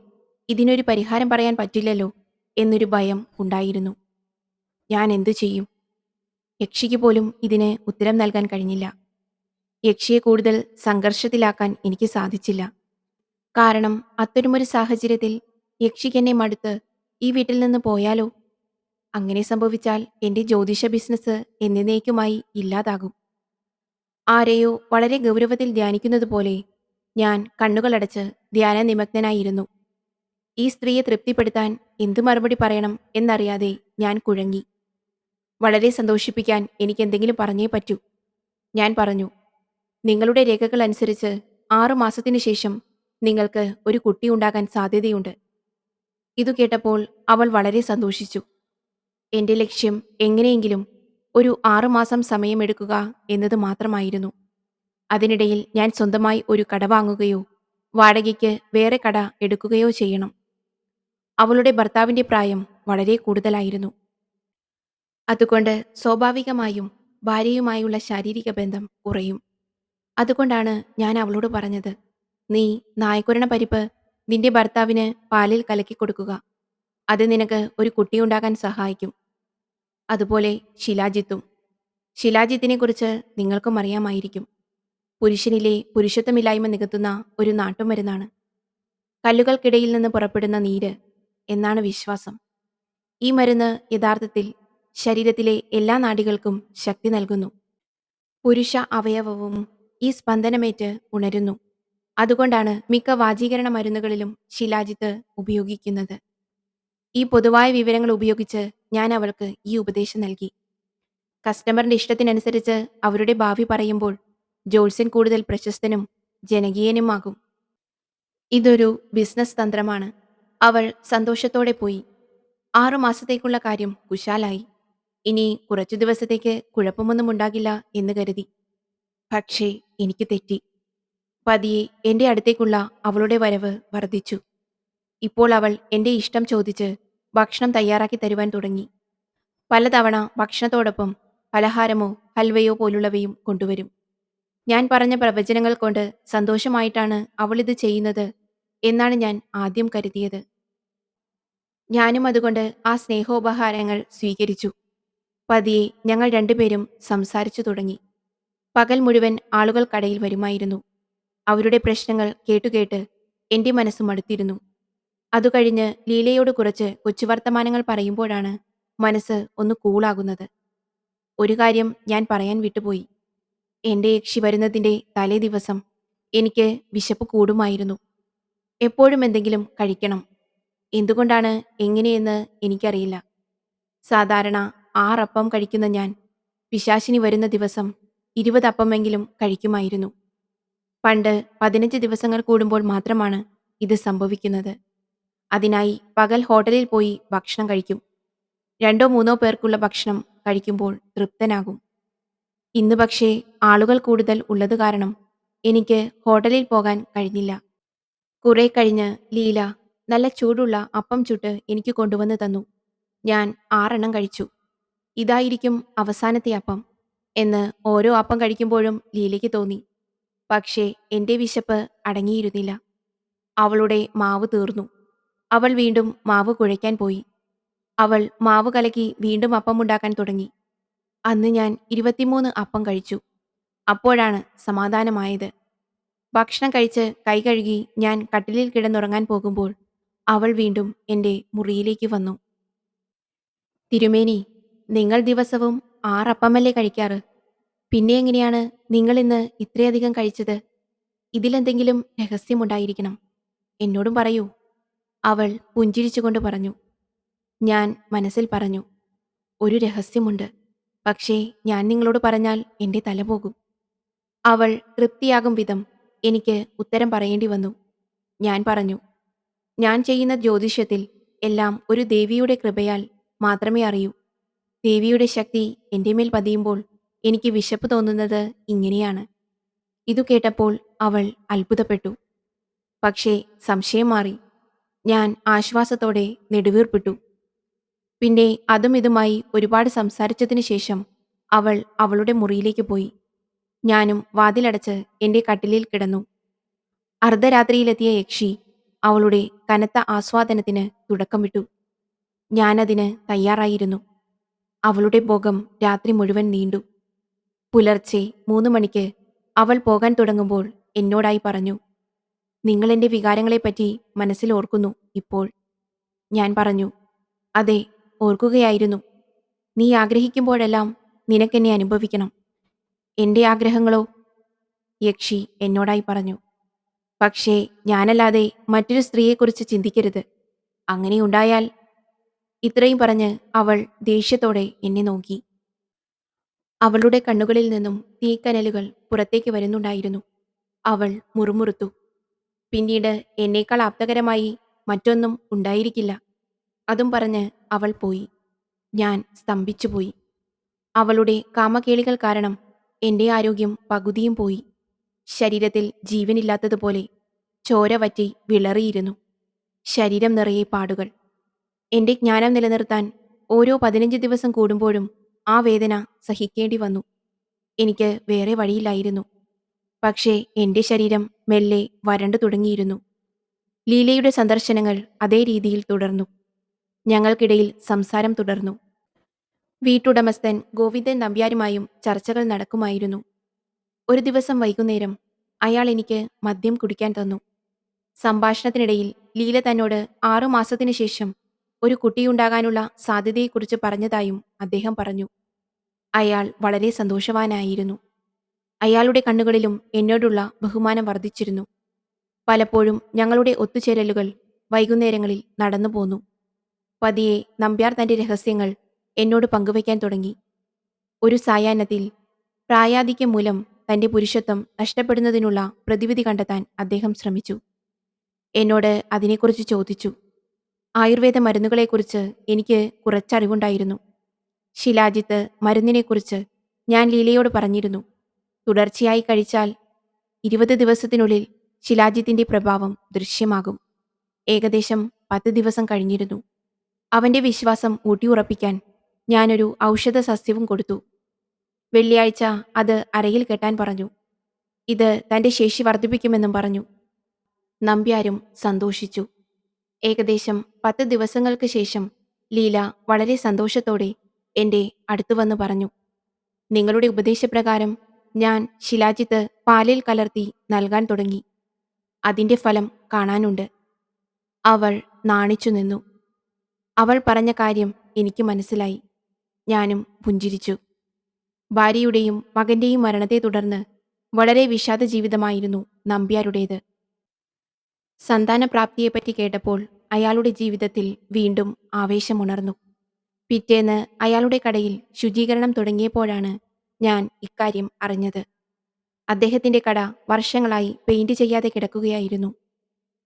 ഇതിനൊരു പരിഹാരം പറയാൻ പറ്റില്ലല്ലോ എന്നൊരു ഭയം ഉണ്ടായിരുന്നു. ഞാൻ എന്തു ചെയ്യും? യക്ഷിക്ക് പോലും ഇതിന് ഉത്തരം നൽകാൻ കഴിഞ്ഞില്ല. യക്ഷിയെ കൂടുതൽ സംഘർഷത്തിലാക്കാൻ എനിക്ക് സാധിച്ചില്ല. കാരണം അത്തരമൊരു സാഹചര്യത്തിൽ യക്ഷിക്കെന്നെ മടുത്ത് ഈ വീട്ടിൽ നിന്ന് പോയാലോ? അങ്ങനെ സംഭവിച്ചാൽ എന്റെ ജ്യോതിഷ ബിസിനസ് എന്നേക്കുമായി ഇല്ലാതാകും. ആരെയോ വളരെ ഗൗരവത്തിൽ ധ്യാനിക്കുന്നത് പോലെ ഞാൻ കണ്ണുകളടച്ച് ധ്യാനനിമഗ്നനായിരുന്നു. ഈ സ്ത്രീയെ തൃപ്തിപ്പെടുത്താൻ എന്തു മറുപടി പറയണം എന്നറിയാതെ ഞാൻ കുഴങ്ങി. വളരെ സന്തോഷിപ്പിക്കാൻ എനിക്കെന്തെങ്കിലും പറഞ്ഞേ പറ്റൂ. ഞാൻ പറഞ്ഞു, നിങ്ങളുടെ രേഖകൾ അനുസരിച്ച് 6 മാസത്തിനു ശേഷം നിങ്ങൾക്ക് ഒരു കുട്ടി ഉണ്ടാകാൻ സാധ്യതയുണ്ട്. ഇതു കേട്ടപ്പോൾ അവൾ വളരെ സന്തോഷിച്ചു. എന്റെ ലക്ഷ്യം എങ്ങനെയെങ്കിലും ഒരു 6 മാസം സമയമെടുക്കുക എന്നത് മാത്രമായിരുന്നു. അതിനിടയിൽ ഞാൻ സ്വന്തമായി ഒരു കട വാങ്ങുകയോ വാടകയ്ക്ക് വേറെ കട എടുക്കുകയോ ചെയ്യണം. അവളുടെ ഭർത്താവിന്റെ പ്രായം വളരെ കൂടുതലായിരുന്നു. അതുകൊണ്ട് സ്വാഭാവികമായും ഭാര്യയുമായുള്ള ശാരീരിക ബന്ധം കുറയും. അതുകൊണ്ടാണ് ഞാൻ അവളോട് പറഞ്ഞത്, നീ നായ്ക്കുരണ പരിപ്പ് നിന്റെ ഭർത്താവിന് പാലിൽ കലക്കി കൊടുക്കുക. അത് നിനക്ക് ഒരു കുട്ടിയുണ്ടാകാൻ സഹായിക്കും. അതുപോലെ ശിലാജിത്തും. ശിലാജിത്തിനെക്കുറിച്ച് നിങ്ങൾക്കും അറിയാമായിരിക്കും. പുരുഷനിലെ പുരുഷത്വമില്ലായ്മ നികത്തുന്ന ഒരു നാട്ടുമരുന്നാണ്. കല്ലുകൾക്കിടയിൽ നിന്ന് പുറപ്പെടുന്ന നീര് എന്നാണ് വിശ്വാസം. ഈ മരുന്ന് യഥാർത്ഥത്തിൽ ശരീരത്തിലെ എല്ലാ നാഡികൾക്കും ശക്തി നൽകുന്നു. പുരുഷ അവയവവും ഈ സ്പന്ദനമേറ്റ് ഉണരുന്നു. അതുകൊണ്ടാണ് മിക്ക വാജീകരണ മരുന്നുകളിലും ശിലാജിത്ത് ഉപയോഗിക്കുന്നത്. ഈ പൊതുവായ വിവരങ്ങൾ ഉപയോഗിച്ച് ഞാൻ അവൾക്ക് ഈ ഉപദേശം നൽകി. കസ്റ്റമറിന്റെ ഇഷ്ടത്തിനനുസരിച്ച് അവരുടെ ഭാവി പറയുമ്പോൾ ജോത്സ്യൻ കൂടുതൽ പ്രശസ്തനും ജനകീയനുമാകും. ഇതൊരു ബിസിനസ് തന്ത്രമാണ്. അവൾ സന്തോഷത്തോടെ പോയി. 6 മാസത്തേക്കുള്ള കാര്യം കുശാലായി. ഇനി കുറച്ചു ദിവസത്തേക്ക് കുഴപ്പമൊന്നും ഉണ്ടാകില്ല എന്ന് കരുതി. പക്ഷേ എനിക്ക് തെറ്റി. പതിയെ എന്റെ അടുത്തേക്കുള്ള അവളുടെ വരവ് വർദ്ധിച്ചു. ഇപ്പോൾ അവൾ എന്റെ ഇഷ്ടം ചോദിച്ച് ഭക്ഷണം തയ്യാറാക്കി തരുവാൻ തുടങ്ങി. പലതവണ ഭക്ഷണത്തോടൊപ്പം പലഹാരമോ ഹൽവയോ പോലുള്ളവയും കൊണ്ടുവരും. ഞാൻ പറഞ്ഞ പ്രവചനങ്ങൾ കൊണ്ട് സന്തോഷമായിട്ടാണ് അവളിത് ചെയ്യുന്നത് എന്നാണ് ഞാൻ ആദ്യം കരുതിയത്. ഞാനും അതുകൊണ്ട് ആ സ്നേഹോപഹാരങ്ങൾ സ്വീകരിച്ചു. പതിയെ ഞങ്ങൾ രണ്ടുപേരും സംസാരിച്ചു തുടങ്ങി. പകൽ മുഴുവൻ ആളുകൾ കടയിൽ വരുമായിരുന്നു. അവരുടെ പ്രശ്നങ്ങൾ കേട്ടുകേട്ട് എന്റെ മനസ്സ് മടുത്തിരുന്നു. അതുകഴിഞ്ഞ് ലീലയോട് കുറച്ച് കൊച്ചുവർത്തമാനങ്ങൾ പറയുമ്പോഴാണ് മനസ്സ് ഒന്ന് കൂളാകുന്നത്. ഒരു കാര്യം ഞാൻ പറയാൻ വിട്ടുപോയി. എന്റെ യക്ഷി വരുന്നതിന്റെ തലേ ദിവസം എനിക്ക് വിശപ്പ് കൂടുമായിരുന്നു. എപ്പോഴും എന്തെങ്കിലും കഴിക്കണം. എന്തുകൊണ്ടാണ് എങ്ങനെയെന്ന് എനിക്കറിയില്ല. സാധാരണ 6 അപ്പം കഴിക്കുന്ന ഞാൻ പിശാചിനി വരുന്ന ദിവസം 20 അപ്പമെങ്കിലും കഴിക്കുമായിരുന്നു. പണ്ട് 15 ദിവസങ്ങൾ കൂടുമ്പോൾ മാത്രമാണ് ഇത് സംഭവിക്കുന്നത്. അതിനായി പകൽ ഹോട്ടലിൽ പോയി ഭക്ഷണം കഴിക്കും. 2 3 പേർക്കുള്ള ഭക്ഷണം കഴിക്കുമ്പോൾ തൃപ്തനാകും. ഇന്ന് പക്ഷേ ആളുകൾ കൂടുതൽ ഉള്ളത് കാരണം എനിക്ക് ഹോട്ടലിൽ പോകാൻ കഴിഞ്ഞില്ല. കുറെ കഴിഞ്ഞ് ലീല നല്ല ചൂടുള്ള അപ്പം ചുട്ട് എനിക്ക് കൊണ്ടുവന്ന് തന്നു. ഞാൻ 6 എണ്ണം കഴിച്ചു. ഇതായിരിക്കും അവസാനത്തെ അപ്പം എന്ന് ഓരോ അപ്പം കഴിക്കുമ്പോഴും ലീലയ്ക്ക് തോന്നി. പക്ഷേ എന്റെ വിശപ്പ് അടങ്ങിയിരുന്നില്ല. അവളുടെ മാവ് തീർന്നു. അവൾ വീണ്ടും മാവ് കുഴയ്ക്കാൻ പോയി. അവൾ മാവ് കലക്കി വീണ്ടും അപ്പമുണ്ടാക്കാൻ തുടങ്ങി. അന്ന് ഞാൻ 23 അപ്പം കഴിച്ചു. അപ്പോഴാണ് സമാധാനമായത്. ഭക്ഷണം കഴിച്ച് കൈ കഴുകി ഞാൻ കട്ടിലിൽ കിടന്നുറങ്ങാൻ പോകുമ്പോൾ അവൾ വീണ്ടും എന്റെ മുറിയിലേക്ക് വന്നു. തിരുമേനി, നിങ്ങൾ ദിവസവും 6 അപ്പമല്ലേ കഴിക്കാറ്? പിന്നെ എങ്ങനെയാണ് നിങ്ങൾ ഇന്ന് ഇത്രയധികം കഴിച്ചത്? ഇതിലെന്തെങ്കിലും രഹസ്യമുണ്ടായിരിക്കണം. എന്നോടും പറയൂ. അവൾ പുഞ്ചിരിച്ചുകൊണ്ട് പറഞ്ഞു. ഞാൻ മനസ്സിൽ പറഞ്ഞു, ഒരു രഹസ്യമുണ്ട്. പക്ഷേ ഞാൻ നിങ്ങളോട് പറഞ്ഞാൽ എന്റെ തല പോകും. അവൾ തൃപ്തിയാകും വിധം എനിക്ക് ഉത്തരം പറയേണ്ടി വന്നു. ഞാൻ പറഞ്ഞു, ഞാൻ ചെയ്യുന്ന ജ്യോതിഷത്തിൽ എല്ലാം ഒരു ദേവിയുടെ കൃപയാൽ മാത്രമേ അറിയൂ. ദേവിയുടെ ശക്തി എന്റെ മേൽ പതിയുമ്പോൾ എനിക്ക് വിശപ്പ് തോന്നുന്നത് ഇങ്ങനെയാണ്. ഇതു കേട്ടപ്പോൾ അവൾ അത്ഭുതപ്പെട്ടു. പക്ഷേ സംശയം മാറി. ഞാൻ ആശ്വാസത്തോടെ നെടുവീർപ്പിട്ടു. പിന്നെ അതും ഇതുമായി ഒരുപാട് സംസാരിച്ചതിനു ശേഷം അവൾ അവളുടെ മുറിയിലേക്ക് പോയി. ഞാനും വാതിലടച്ച് എന്റെ കട്ടിലിൽ കിടന്നു. അർദ്ധരാത്രിയിലെത്തിയ യക്ഷി അവളുടെ കനത്ത ആസ്വാദനത്തിന് തുടക്കമിട്ടു. ഞാനതിന് തയ്യാറായിരുന്നു. അവളുടെ ഭോഗം രാത്രി മുഴുവൻ നീണ്ടു. പുലർച്ചെ 3 മണിക്ക് അവൾ പോകാൻ തുടങ്ങുമ്പോൾ എന്നോടായി പറഞ്ഞു, "നിങ്ങളെന്റെ വികാരങ്ങളെപ്പറ്റി മനസ്സിൽ ഓർക്കുന്നു ഇപ്പോൾ." ഞാൻ പറഞ്ഞു, "അതെ, ഓർക്കുകയായിരുന്നു. നീ ആഗ്രഹിക്കുമ്പോഴെല്ലാം നിനക്കെന്നെ അനുഭവിക്കണം." "എന്റെ ആഗ്രഹങ്ങളോ?" യക്ഷി എന്നോടായി പറഞ്ഞു. "പക്ഷേ ഞാനല്ലാതെ മറ്റൊരു സ്ത്രീയെക്കുറിച്ച് ചിന്തിക്കരുത്. അങ്ങനെയുണ്ടായാൽ..." ഇത്രയും പറഞ്ഞ് അവൾ ദേഷ്യത്തോടെ എന്നെ നോക്കി. അവളുടെ കണ്ണുകളിൽ നിന്നും തീക്കനലുകൾ പുറത്തേക്ക് വരുന്നുണ്ടായിരുന്നു. അവൾ മുറുമുറുത്തു. "പിന്നീട് എന്നേക്കാൾ ആപ്തകരമായി മറ്റൊന്നും ഉണ്ടായിരിക്കില്ല." അതും പറഞ്ഞ് അവൾ പോയി. ഞാൻ സ്തംഭിച്ചുപോയി. അവളുടെ കാമക്കേളികൾ കാരണം എന്റെ ആരോഗ്യം പകുതിയും പോയി. ശരീരത്തിൽ ജീവനില്ലാത്തതുപോലെ ചോര വറ്റി വിളറിയിരുന്നു. ശരീരം നിറയെ പാടുകൾ. എന്റെ ജ്ഞാനം നിലനിർത്താൻ ഓരോ 15 ദിവസം കൂടുമ്പോഴും ആ വേദന സഹിക്കേണ്ടി വന്നു. എനിക്ക് വേറെ വഴിയില്ലായിരുന്നു. പക്ഷേ എന്റെ ശരീരം മെല്ലെ വരണ്ടു തുടങ്ങിയിരുന്നു. ലീലയുടെ സന്ദർശനങ്ങൾ അതേ രീതിയിൽ തുടർന്നു. ഞങ്ങൾക്കിടയിൽ സംസാരം തുടർന്നു. വീട്ടുടമസ്ഥൻ ഗോവിന്ദൻ നമ്പ്യാരുമായും ചർച്ചകൾ നടക്കുമായിരുന്നു. ഒരു ദിവസം വൈകുന്നേരം അയാൾ എനിക്ക് മദ്യം കുടിക്കാൻ തന്നു. സംഭാഷണത്തിനിടയിൽ ലീല തന്നോട് 6 മാസത്തിനു ശേഷം ഒരു കുട്ടിയുണ്ടാകാനുള്ള സാധ്യതയെക്കുറിച്ച് പറഞ്ഞതായും അദ്ദേഹം പറഞ്ഞു. അയാൾ വളരെ സന്തോഷവാനായിരുന്നു. അയാളുടെ കണ്ണുകളിലും എന്നോടുള്ള ബഹുമാനം വർദ്ധിച്ചിരുന്നു. പലപ്പോഴും ഞങ്ങളുടെ ഒത്തുചേരലുകൾ വൈകുന്നേരങ്ങളിൽ നടന്നുപോന്നു. പതിയെ നമ്പ്യാർ തന്റെ രഹസ്യങ്ങൾ എന്നോട് പങ്കുവയ്ക്കാൻ തുടങ്ങി. ഒരു സായാഹ്നത്തിൽ പ്രായാധിക്യം മൂലം തന്റെ പുരുഷത്വം നഷ്ടപ്പെടുന്നതിനുള്ള പ്രതിവിധി കണ്ടെത്താൻ അദ്ദേഹം ശ്രമിച്ചു. എന്നോട് അതിനെക്കുറിച്ച് ചോദിച്ചു. ആയുർവേദ മരുന്നുകളെക്കുറിച്ച് എനിക്ക് കുറച്ചറിവുണ്ടായിരുന്നു. ശിലാജിത്ത് മരുന്നിനെക്കുറിച്ച് ഞാൻ ലീലയോട് പറഞ്ഞിരുന്നു. തുടർച്ചയായി കഴിച്ചാൽ 20 ദിവസത്തിനുള്ളിൽ ശിലാജിത്തിന്റെ പ്രഭാവം ദൃശ്യമാകും. ഏകദേശം 10 ദിവസം കഴിഞ്ഞിരുന്നു. അവന്റെ വിശ്വാസം ഊട്ടിയുറപ്പിക്കാൻ ഞാനൊരു ഔഷധ സസ്യവും കൊടുത്തു. വെള്ളിയാഴ്ച അത് അരയിൽ കെട്ടാൻ പറഞ്ഞു. ഇത് തന്റെ ശേഷി വർദ്ധിപ്പിക്കുമെന്നും പറഞ്ഞു. നമ്പ്യാരും സന്തോഷിച്ചു. ഏകദേശം 10 ദിവസങ്ങൾക്ക് ശേഷം ലീല വളരെ സന്തോഷത്തോടെ എന്റെ അടുത്തു വന്ന് പറഞ്ഞു, "നിങ്ങളുടെ ഉപദേശപ്രകാരം ഞാൻ ശിലാജിത്ത് പാലിൽ കലർത്തി നൽകാൻ തുടങ്ങി. അതിന്റെ ഫലം കാണാനുണ്ട്." അവൾ നാണിച്ചു നിന്നു. അവൾ പറഞ്ഞ കാര്യം എനിക്ക് മനസ്സിലായി. ഞാനും പുഞ്ചിരിച്ചു. ഭാര്യയുടെയും മകന്റെയും മരണത്തെ തുടർന്ന് വളരെ വിഷാദ ജീവിതമായിരുന്നു നമ്പ്യാരുടേത്. സന്താനപ്രാപ്തിയെപ്പറ്റി കേട്ടപ്പോൾ അയാളുടെ ജീവിതത്തിൽ വീണ്ടും ആവേശമുണർന്നു. പിറ്റേന്ന് അയാളുടെ കടയിൽ ശുചീകരണം തുടങ്ങിയപ്പോഴാണ് ഞാൻ ഇക്കാര്യം അറിഞ്ഞത്. അദ്ദേഹത്തിന്റെ കട വർഷങ്ങളായി പെയിന്റ് ചെയ്യാതെ കിടക്കുകയായിരുന്നു.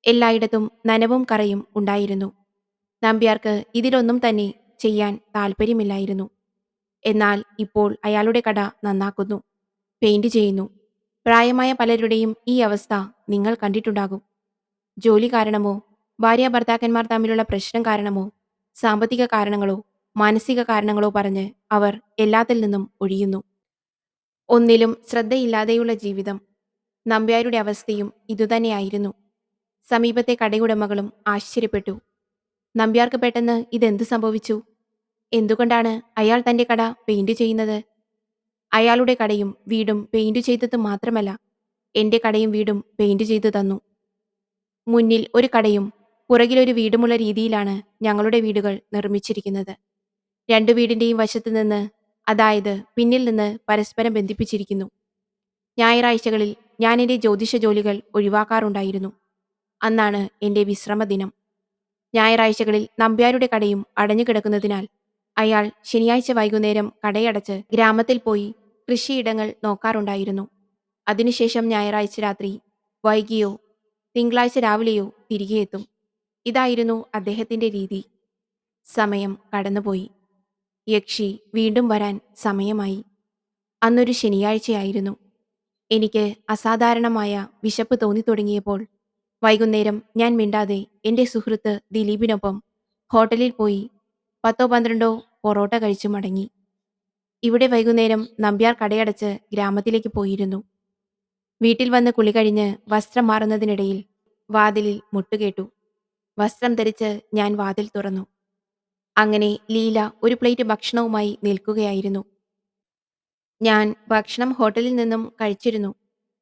എല്ലായിടത്തും നനവും കറയും ഉണ്ടായിരുന്നു. നമ്പ്യാർക്ക് ഇതിലൊന്നും തന്നെ ചെയ്യാൻ താല്പര്യമില്ലായിരുന്നു. എന്നാൽ ഇപ്പോൾ അയാളുടെ കട നന്നാക്കുന്നു, പെയിന്റ് ചെയ്യുന്നു. പ്രായമായ പലരുടെയും ഈ അവസ്ഥ നിങ്ങൾ കണ്ടിട്ടുണ്ടാകും. ജോലി കാരണമോ, ഭാര്യാഭർത്താക്കന്മാർ തമ്മിലുള്ള പ്രശ്നം കാരണമോ, സാമ്പത്തിക കാരണങ്ങളോ, മാനസിക കാരണങ്ങളോ പറഞ്ഞ് അവർ എല്ലാത്തിൽ നിന്നും ഒഴിയുന്നു. ഒന്നിലും ശ്രദ്ധയില്ലാതെയുള്ള ജീവിതം. നമ്പ്യാരുടെ അവസ്ഥയും ഇതുതന്നെയായിരുന്നു. സമീപത്തെ കടയുടമകളും ആശ്ചര്യപ്പെട്ടു. നമ്പ്യാർക്ക് പെട്ടെന്ന് ഇതെന്ത് സംഭവിച്ചു? എന്തുകൊണ്ടാണ് അയാൾ തന്റെ കട പെയിന്റ് ചെയ്യുന്നത്? അയാളുടെ കടയും വീടും പെയിന്റ് ചെയ്തത് മാത്രമല്ല, എന്റെ കടയും വീടും പെയിന്റ് ചെയ്തു തന്നു. മുന്നിൽ ഒരു കടയും പുറകിലൊരു വീടുമുള്ള രീതിയിലാണ് ഞങ്ങളുടെ വീടുകൾ നിർമ്മിച്ചിരിക്കുന്നത്. 2 വീടിന്റെയും വശത്ത് നിന്ന്, അതായത് പിന്നിൽ നിന്ന് പരസ്പരം ബന്ധിപ്പിച്ചിരിക്കുന്നു. ഞായറാഴ്ചകളിൽ ഞാൻ എന്റെ ജ്യോതിഷ ജോലികൾ ഒഴിവാക്കാറുണ്ടായിരുന്നു. അന്നാണ് എന്റെ വിശ്രമദിനം. ഞായറാഴ്ചകളിൽ നമ്പ്യാരുടെ കടയും അടഞ്ഞുകിടക്കുന്നതിനാൽ അയാൾ ശനിയാഴ്ച വൈകുന്നേരം കടയടച്ച് ഗ്രാമത്തിൽ പോയി കൃഷിയിടങ്ങൾ നോക്കാറുണ്ടായിരുന്നു. അതിനുശേഷം ഞായറാഴ്ച രാത്രി വൈകിയോ തിങ്കളാഴ്ച രാവിലെയോ തിരികെ എത്തും. ഇതായിരുന്നു അദ്ദേഹത്തിന്റെ രീതി. സമയം കടന്നുപോയി. യക്ഷി വീണ്ടും വരാൻ സമയമായി. അന്നൊരു ശനിയാഴ്ചയായിരുന്നു. എനിക്ക് അസാധാരണമായ വിശപ്പ് തോന്നിത്തുടങ്ങിയപ്പോൾ വൈകുന്നേരം ഞാൻ മിണ്ടാതെ എൻ്റെ സുഹൃത്ത് ദിലീപിനൊപ്പം ഹോട്ടലിൽ പോയി 10-12 പൊറോട്ട കഴിച്ചു മടങ്ങി. ഇവിടെ വൈകുന്നേരം നമ്പ്യാർ കടയടച്ച് ഗ്രാമത്തിലേക്ക് പോയിരുന്നു. വീട്ടിൽ വന്ന് കുളി കഴിഞ്ഞ് വസ്ത്രം മാറുന്നതിനിടയിൽ വാതിലിൽ മുട്ടുകേട്ടു. വസ്ത്രം ധരിച്ച് ഞാൻ വാതിൽ തുറന്നു. അങ്ങനെ ലീല ഒരു പ്ലേറ്റ് ഭക്ഷണവുമായി നിൽക്കുകയായിരുന്നു. ഞാൻ ഭക്ഷണം ഹോട്ടലിൽ നിന്നും കഴിച്ചിരുന്നു.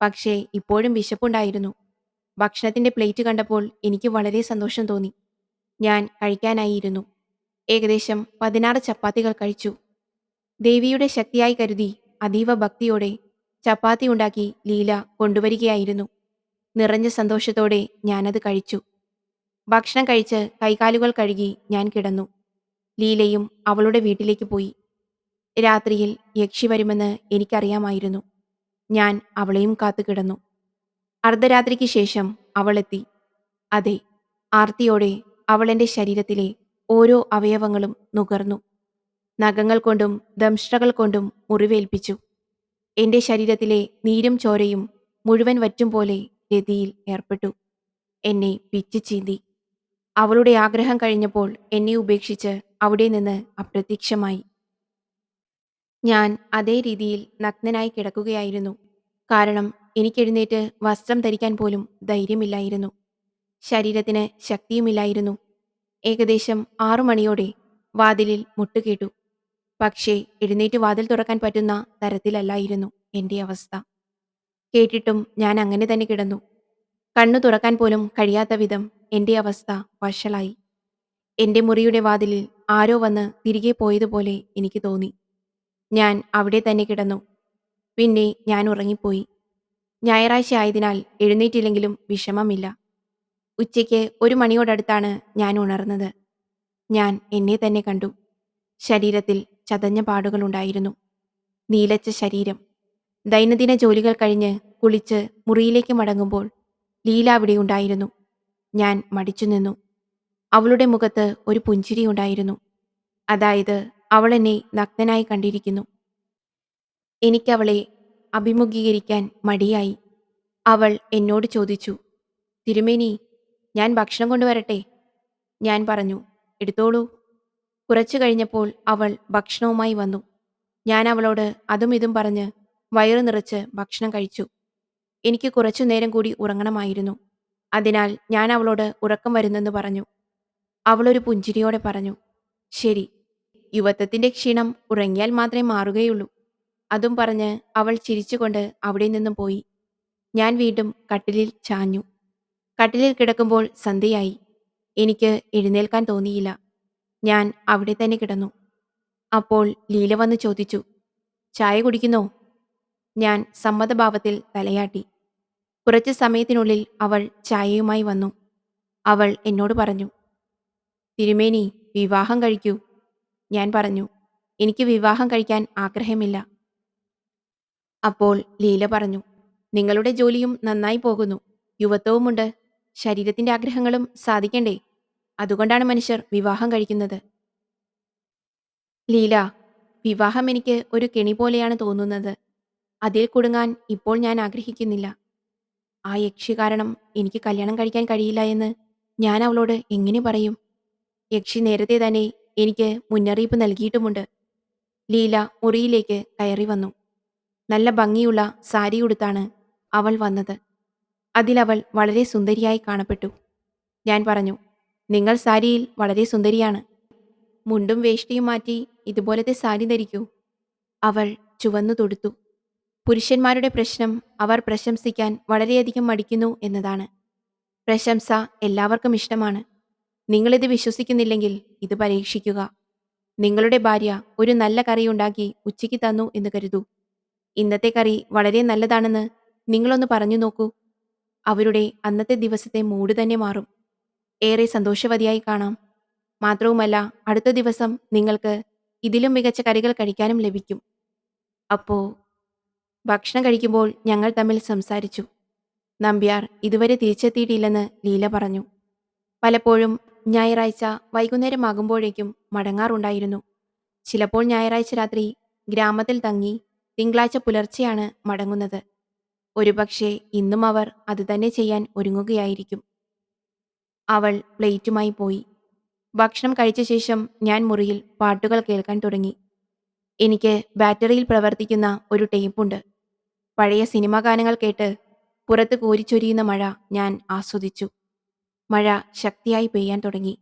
പക്ഷേ ഇപ്പോഴും വിശപ്പുണ്ടായിരുന്നു. ഭക്ഷണത്തിന്റെ പ്ലേറ്റ് കണ്ടപ്പോൾ എനിക്ക് വളരെ സന്തോഷം തോന്നി. ഞാൻ കഴിക്കാനായിരുന്നു. ഏകദേശം 16 ചപ്പാത്തികൾ കഴിച്ചു. ദേവിയുടെ ശക്തിയായി കരുതി അതീവ ഭക്തിയോടെ ചപ്പാത്തി ഉണ്ടാക്കി ലീല കൊണ്ടുവരികയായിരുന്നു. നിറഞ്ഞ സന്തോഷത്തോടെ ഞാനത് കഴിച്ചു. ഭക്ഷണം കഴിച്ച് കൈകാലുകൾ കഴുകി ഞാൻ കിടന്നു. ലീലയും അവളുടെ വീട്ടിലേക്ക് പോയി. രാത്രിയിൽ യക്ഷി വരുമെന്ന് എനിക്കറിയാമായിരുന്നു. ഞാൻ അവളെയും കാത്തു കിടന്നു. അർദ്ധരാത്രിക്ക് ശേഷം അവളെത്തി. അതെ, ആർത്തിയോടെ അവൾ എൻ്റെ ശരീരത്തിലെ ഓരോ അവയവങ്ങളും നുകർന്നു. നഖങ്ങൾ കൊണ്ടും ദംഷ്ട്രകൾ കൊണ്ടും മുറിവേൽപ്പിച്ചു. എൻ്റെ ശരീരത്തിലെ നീരും ചോരയും മുഴുവൻ വറ്റും പോലെ രതിയിൽ ഏർപ്പെട്ടു. എന്നെ പിച്ചി ചീന്തി. അവളുടെ ആഗ്രഹം കഴിഞ്ഞപ്പോൾ എന്നെ ഉപേക്ഷിച്ച് അവിടെ നിന്ന് അപ്രത്യക്ഷമായി. ഞാൻ അതേ രീതിയിൽ നഗ്നനായി കിടക്കുകയായിരുന്നു. കാരണം എനിക്കെഴുന്നേറ്റ് വസ്ത്രം ധരിക്കാൻ പോലും ധൈര്യമില്ലായിരുന്നു. ശരീരത്തിന് ശക്തിയുമില്ലായിരുന്നു. ഏകദേശം 6 മണിയോടെ വാതിലിൽ മുട്ടുകേട്ടു. പക്ഷേ എഴുന്നേറ്റ് വാതിൽ തുറക്കാൻ പറ്റുന്ന തരത്തിലല്ലായിരുന്നു എൻ്റെ അവസ്ഥ. കേട്ടിട്ടും ഞാൻ അങ്ങനെ തന്നെ കിടന്നു. കണ്ണു തുറക്കാൻ പോലും കഴിയാത്ത വിധം എൻ്റെ അവസ്ഥ വഷളായി. എൻ്റെ മുറിയുടെ വാതിലിൽ ആരോ വന്ന് തിരികെ പോയതുപോലെ എനിക്ക് തോന്നി. ഞാൻ അവിടെ തന്നെ കിടന്നു. പിന്നെ ഞാൻ ഉറങ്ങിപ്പോയി. ഞായറാഴ്ച ആയതിനാൽ എഴുന്നേറ്റില്ലെങ്കിലും വിഷമമില്ല. ഉച്ചയ്ക്ക് 1 മണിയോടടുത്താണ് ഞാൻ ഉണർന്നത്. ഞാൻ എന്നെ തന്നെ കണ്ടു. ശരീരത്തിൽ ചതഞ്ഞ പാടുകളുണ്ടായിരുന്നു. നീലച്ച ശരീരം. ദൈനംദിന ജോലികൾ കഴിഞ്ഞ് കുളിച്ച് മുറിയിലേക്ക് മടങ്ങുമ്പോൾ ലീല അവിടെയുണ്ടായിരുന്നു. ഞാൻ മടിച്ചു നിന്നു. അവളുടെ മുഖത്ത് ഒരു പുഞ്ചിരിയുണ്ടായിരുന്നു. അതായത് അവൾ എന്നെ നഗ്നനായി കണ്ടിരിക്കുന്നു. എനിക്കവളെ അഭിമുഖീകരിക്കാൻ മടിയായി. അവൾ എന്നോട് ചോദിച്ചു, തിരുമേനി, ഞാൻ ഭക്ഷണം കൊണ്ടുവരട്ടെ? ഞാൻ പറഞ്ഞു, എടുത്തോളൂ. കുറച്ചു കഴിഞ്ഞപ്പോൾ അവൾ ഭക്ഷണവുമായി വന്നു. ഞാൻ അവളോട് അതും ഇതും പറഞ്ഞ് വയറു നിറച്ച് ഭക്ഷണം കഴിച്ചു. എനിക്ക് കുറച്ചു നേരം കൂടി ഉറങ്ങണമായിരുന്നു. അതിനാൽ ഞാൻ അവളോട് ഉറക്കം വരുന്നെന്ന് പറഞ്ഞു. അവളൊരു പുഞ്ചിരിയോടെ പറഞ്ഞു, ശരി, യുവത്വത്തിന്റെ ക്ഷീണം ഉറങ്ങിയാൽ മാത്രമേ മാറുകയുള്ളൂ. അതും പറഞ്ഞ് അവൾ ചിരിച്ചുകൊണ്ട് അവിടെ നിന്നും പോയി. ഞാൻ വീണ്ടും കട്ടിലിൽ ചാഞ്ഞു. കട്ടിലിൽ കിടക്കുമ്പോൾ സന്ധ്യയായി. എനിക്ക് എഴുന്നേൽക്കാൻ തോന്നിയില്ല. ഞാൻ അവിടെ തന്നെ കിടന്നു. അപ്പോൾ ലീല വന്ന് ചോദിച്ചു, ചായ കുടിക്കുന്നോ? ഞാൻ സമ്മതഭാവത്തിൽ തലയാട്ടി. കുറച്ച് സമയത്തിനുള്ളിൽ അവൾ ചായയുമായി വന്നു. അവൾ എന്നോട് പറഞ്ഞു, തിരുമേനി, വിവാഹം കഴിക്കൂ. ഞാൻ പറഞ്ഞു, എനിക്ക് വിവാഹം കഴിക്കാൻ ആഗ്രഹമില്ല. അപ്പോൾ ലീല പറഞ്ഞു, നിങ്ങളുടെ ജോലിയും നന്നായി പോകുന്നു. യുവത്വവുമുണ്ട്. ശരീരത്തിന്റെ ആഗ്രഹങ്ങളും സാധിക്കണ്ടേ? അതുകൊണ്ടാണ് മനുഷ്യർ വിവാഹം കഴിക്കുന്നത്. ലീല, വിവാഹം എനിക്ക് ഒരു കെണി പോലെയാണ് തോന്നുന്നത്. അതിൽ കുടുങ്ങാൻ ഇപ്പോൾ ഞാൻ ആഗ്രഹിക്കുന്നില്ല. ആ യക്ഷി കാരണം എനിക്ക് കല്യാണം കഴിക്കാൻ കഴിയില്ല എന്ന് ഞാൻ അവളോട് എങ്ങനെ പറയും? യക്ഷി നേരത്തെ തന്നെ എനിക്ക് മുന്നറിയിപ്പ് നൽകിയിട്ടുമുണ്ട്. ലീല മുറിയിലേക്ക് കയറി വന്നു. നല്ല ഭംഗിയുള്ള സാരി ഉടുത്താണ് അവൾ വന്നത്. അതിലവൾ വളരെ സുന്ദരിയായി കാണപ്പെട്ടു. ഞാൻ പറഞ്ഞു, നിങ്ങൾ സാരിയിൽ വളരെ സുന്ദരിയാണ്. മുണ്ടും വേഷ്ടിയും മാറ്റി ഇതുപോലത്തെ സാരി ധരിക്കൂ. അവൾ ചുവന്നു തൊടുത്തു. പുരുഷന്മാരുടെ പ്രശ്നം അവർ പ്രശംസിക്കാൻ വളരെയധികം മടിക്കുന്നു എന്നതാണ്. പ്രശംസ എല്ലാവർക്കും ഇഷ്ടമാണ്. നിങ്ങളിത് വിശ്വസിക്കുന്നില്ലെങ്കിൽ ഇത് പരീക്ഷിക്കുക. നിങ്ങളുടെ ഭാര്യ ഒരു നല്ല കറി ഉണ്ടാക്കി ഉച്ചയ്ക്ക് തന്നു എന്ന് കരുതൂ. ഇന്നത്തെ കറി വളരെ നല്ലതാണെന്ന് നിങ്ങളൊന്ന് പറഞ്ഞു നോക്കൂ. അവരുടെ അന്നത്തെ ദിവസത്തെ മൂഡ് തന്നെ മാറും. ഏറെ സന്തോഷവതിയായി കാണാം. മാത്രവുമല്ല, അടുത്ത ദിവസം നിങ്ങൾക്ക് ഇതിലും മികച്ച കറികൾ കഴിക്കാനും ലഭിക്കും. അപ്പോ ഭക്ഷണം കഴിക്കുമ്പോൾ ഞങ്ങൾ തമ്മിൽ സംസാരിച്ചു. നമ്പ്യാർ ഇതുവരെ തിരിച്ചെത്തിയിട്ടില്ലെന്ന് ലീല പറഞ്ഞു. പലപ്പോഴും ഞായറാഴ്ച വൈകുന്നേരമാകുമ്പോഴേക്കും മടങ്ങാറുണ്ടായിരുന്നു. ചിലപ്പോൾ ഞായറാഴ്ച രാത്രി ഗ്രാമത്തിൽ തങ്ങി തിങ്കളാഴ്ച പുലർച്ചെയാണ് മടങ്ങുന്നത്. ഒരുപക്ഷെ ഇന്നും അവർ അതുതന്നെ ചെയ്യാൻ ഒരുങ്ങുകയായിരിക്കും. അവൾ പ്ലേറ്റുമായി പോയി. ഭക്ഷണം കഴിച്ച ശേഷം ഞാൻ മുറിയിൽ പാട്ടുകൾ കേൾക്കാൻ തുടങ്ങി. എനിക്ക് ബാറ്ററിയിൽ പ്രവർത്തിക്കുന്ന ഒരു ടേപ്പുണ്ട്. പഴയ സിനിമാ ഗാനങ്ങൾ കേട്ട് പുറത്ത് കോരിച്ചൊരിയുന്ന മഴ ഞാൻ ആസ്വദിച്ചു. മഴ ശക്തിയായി പെയ്യാൻ തുടങ്ങി.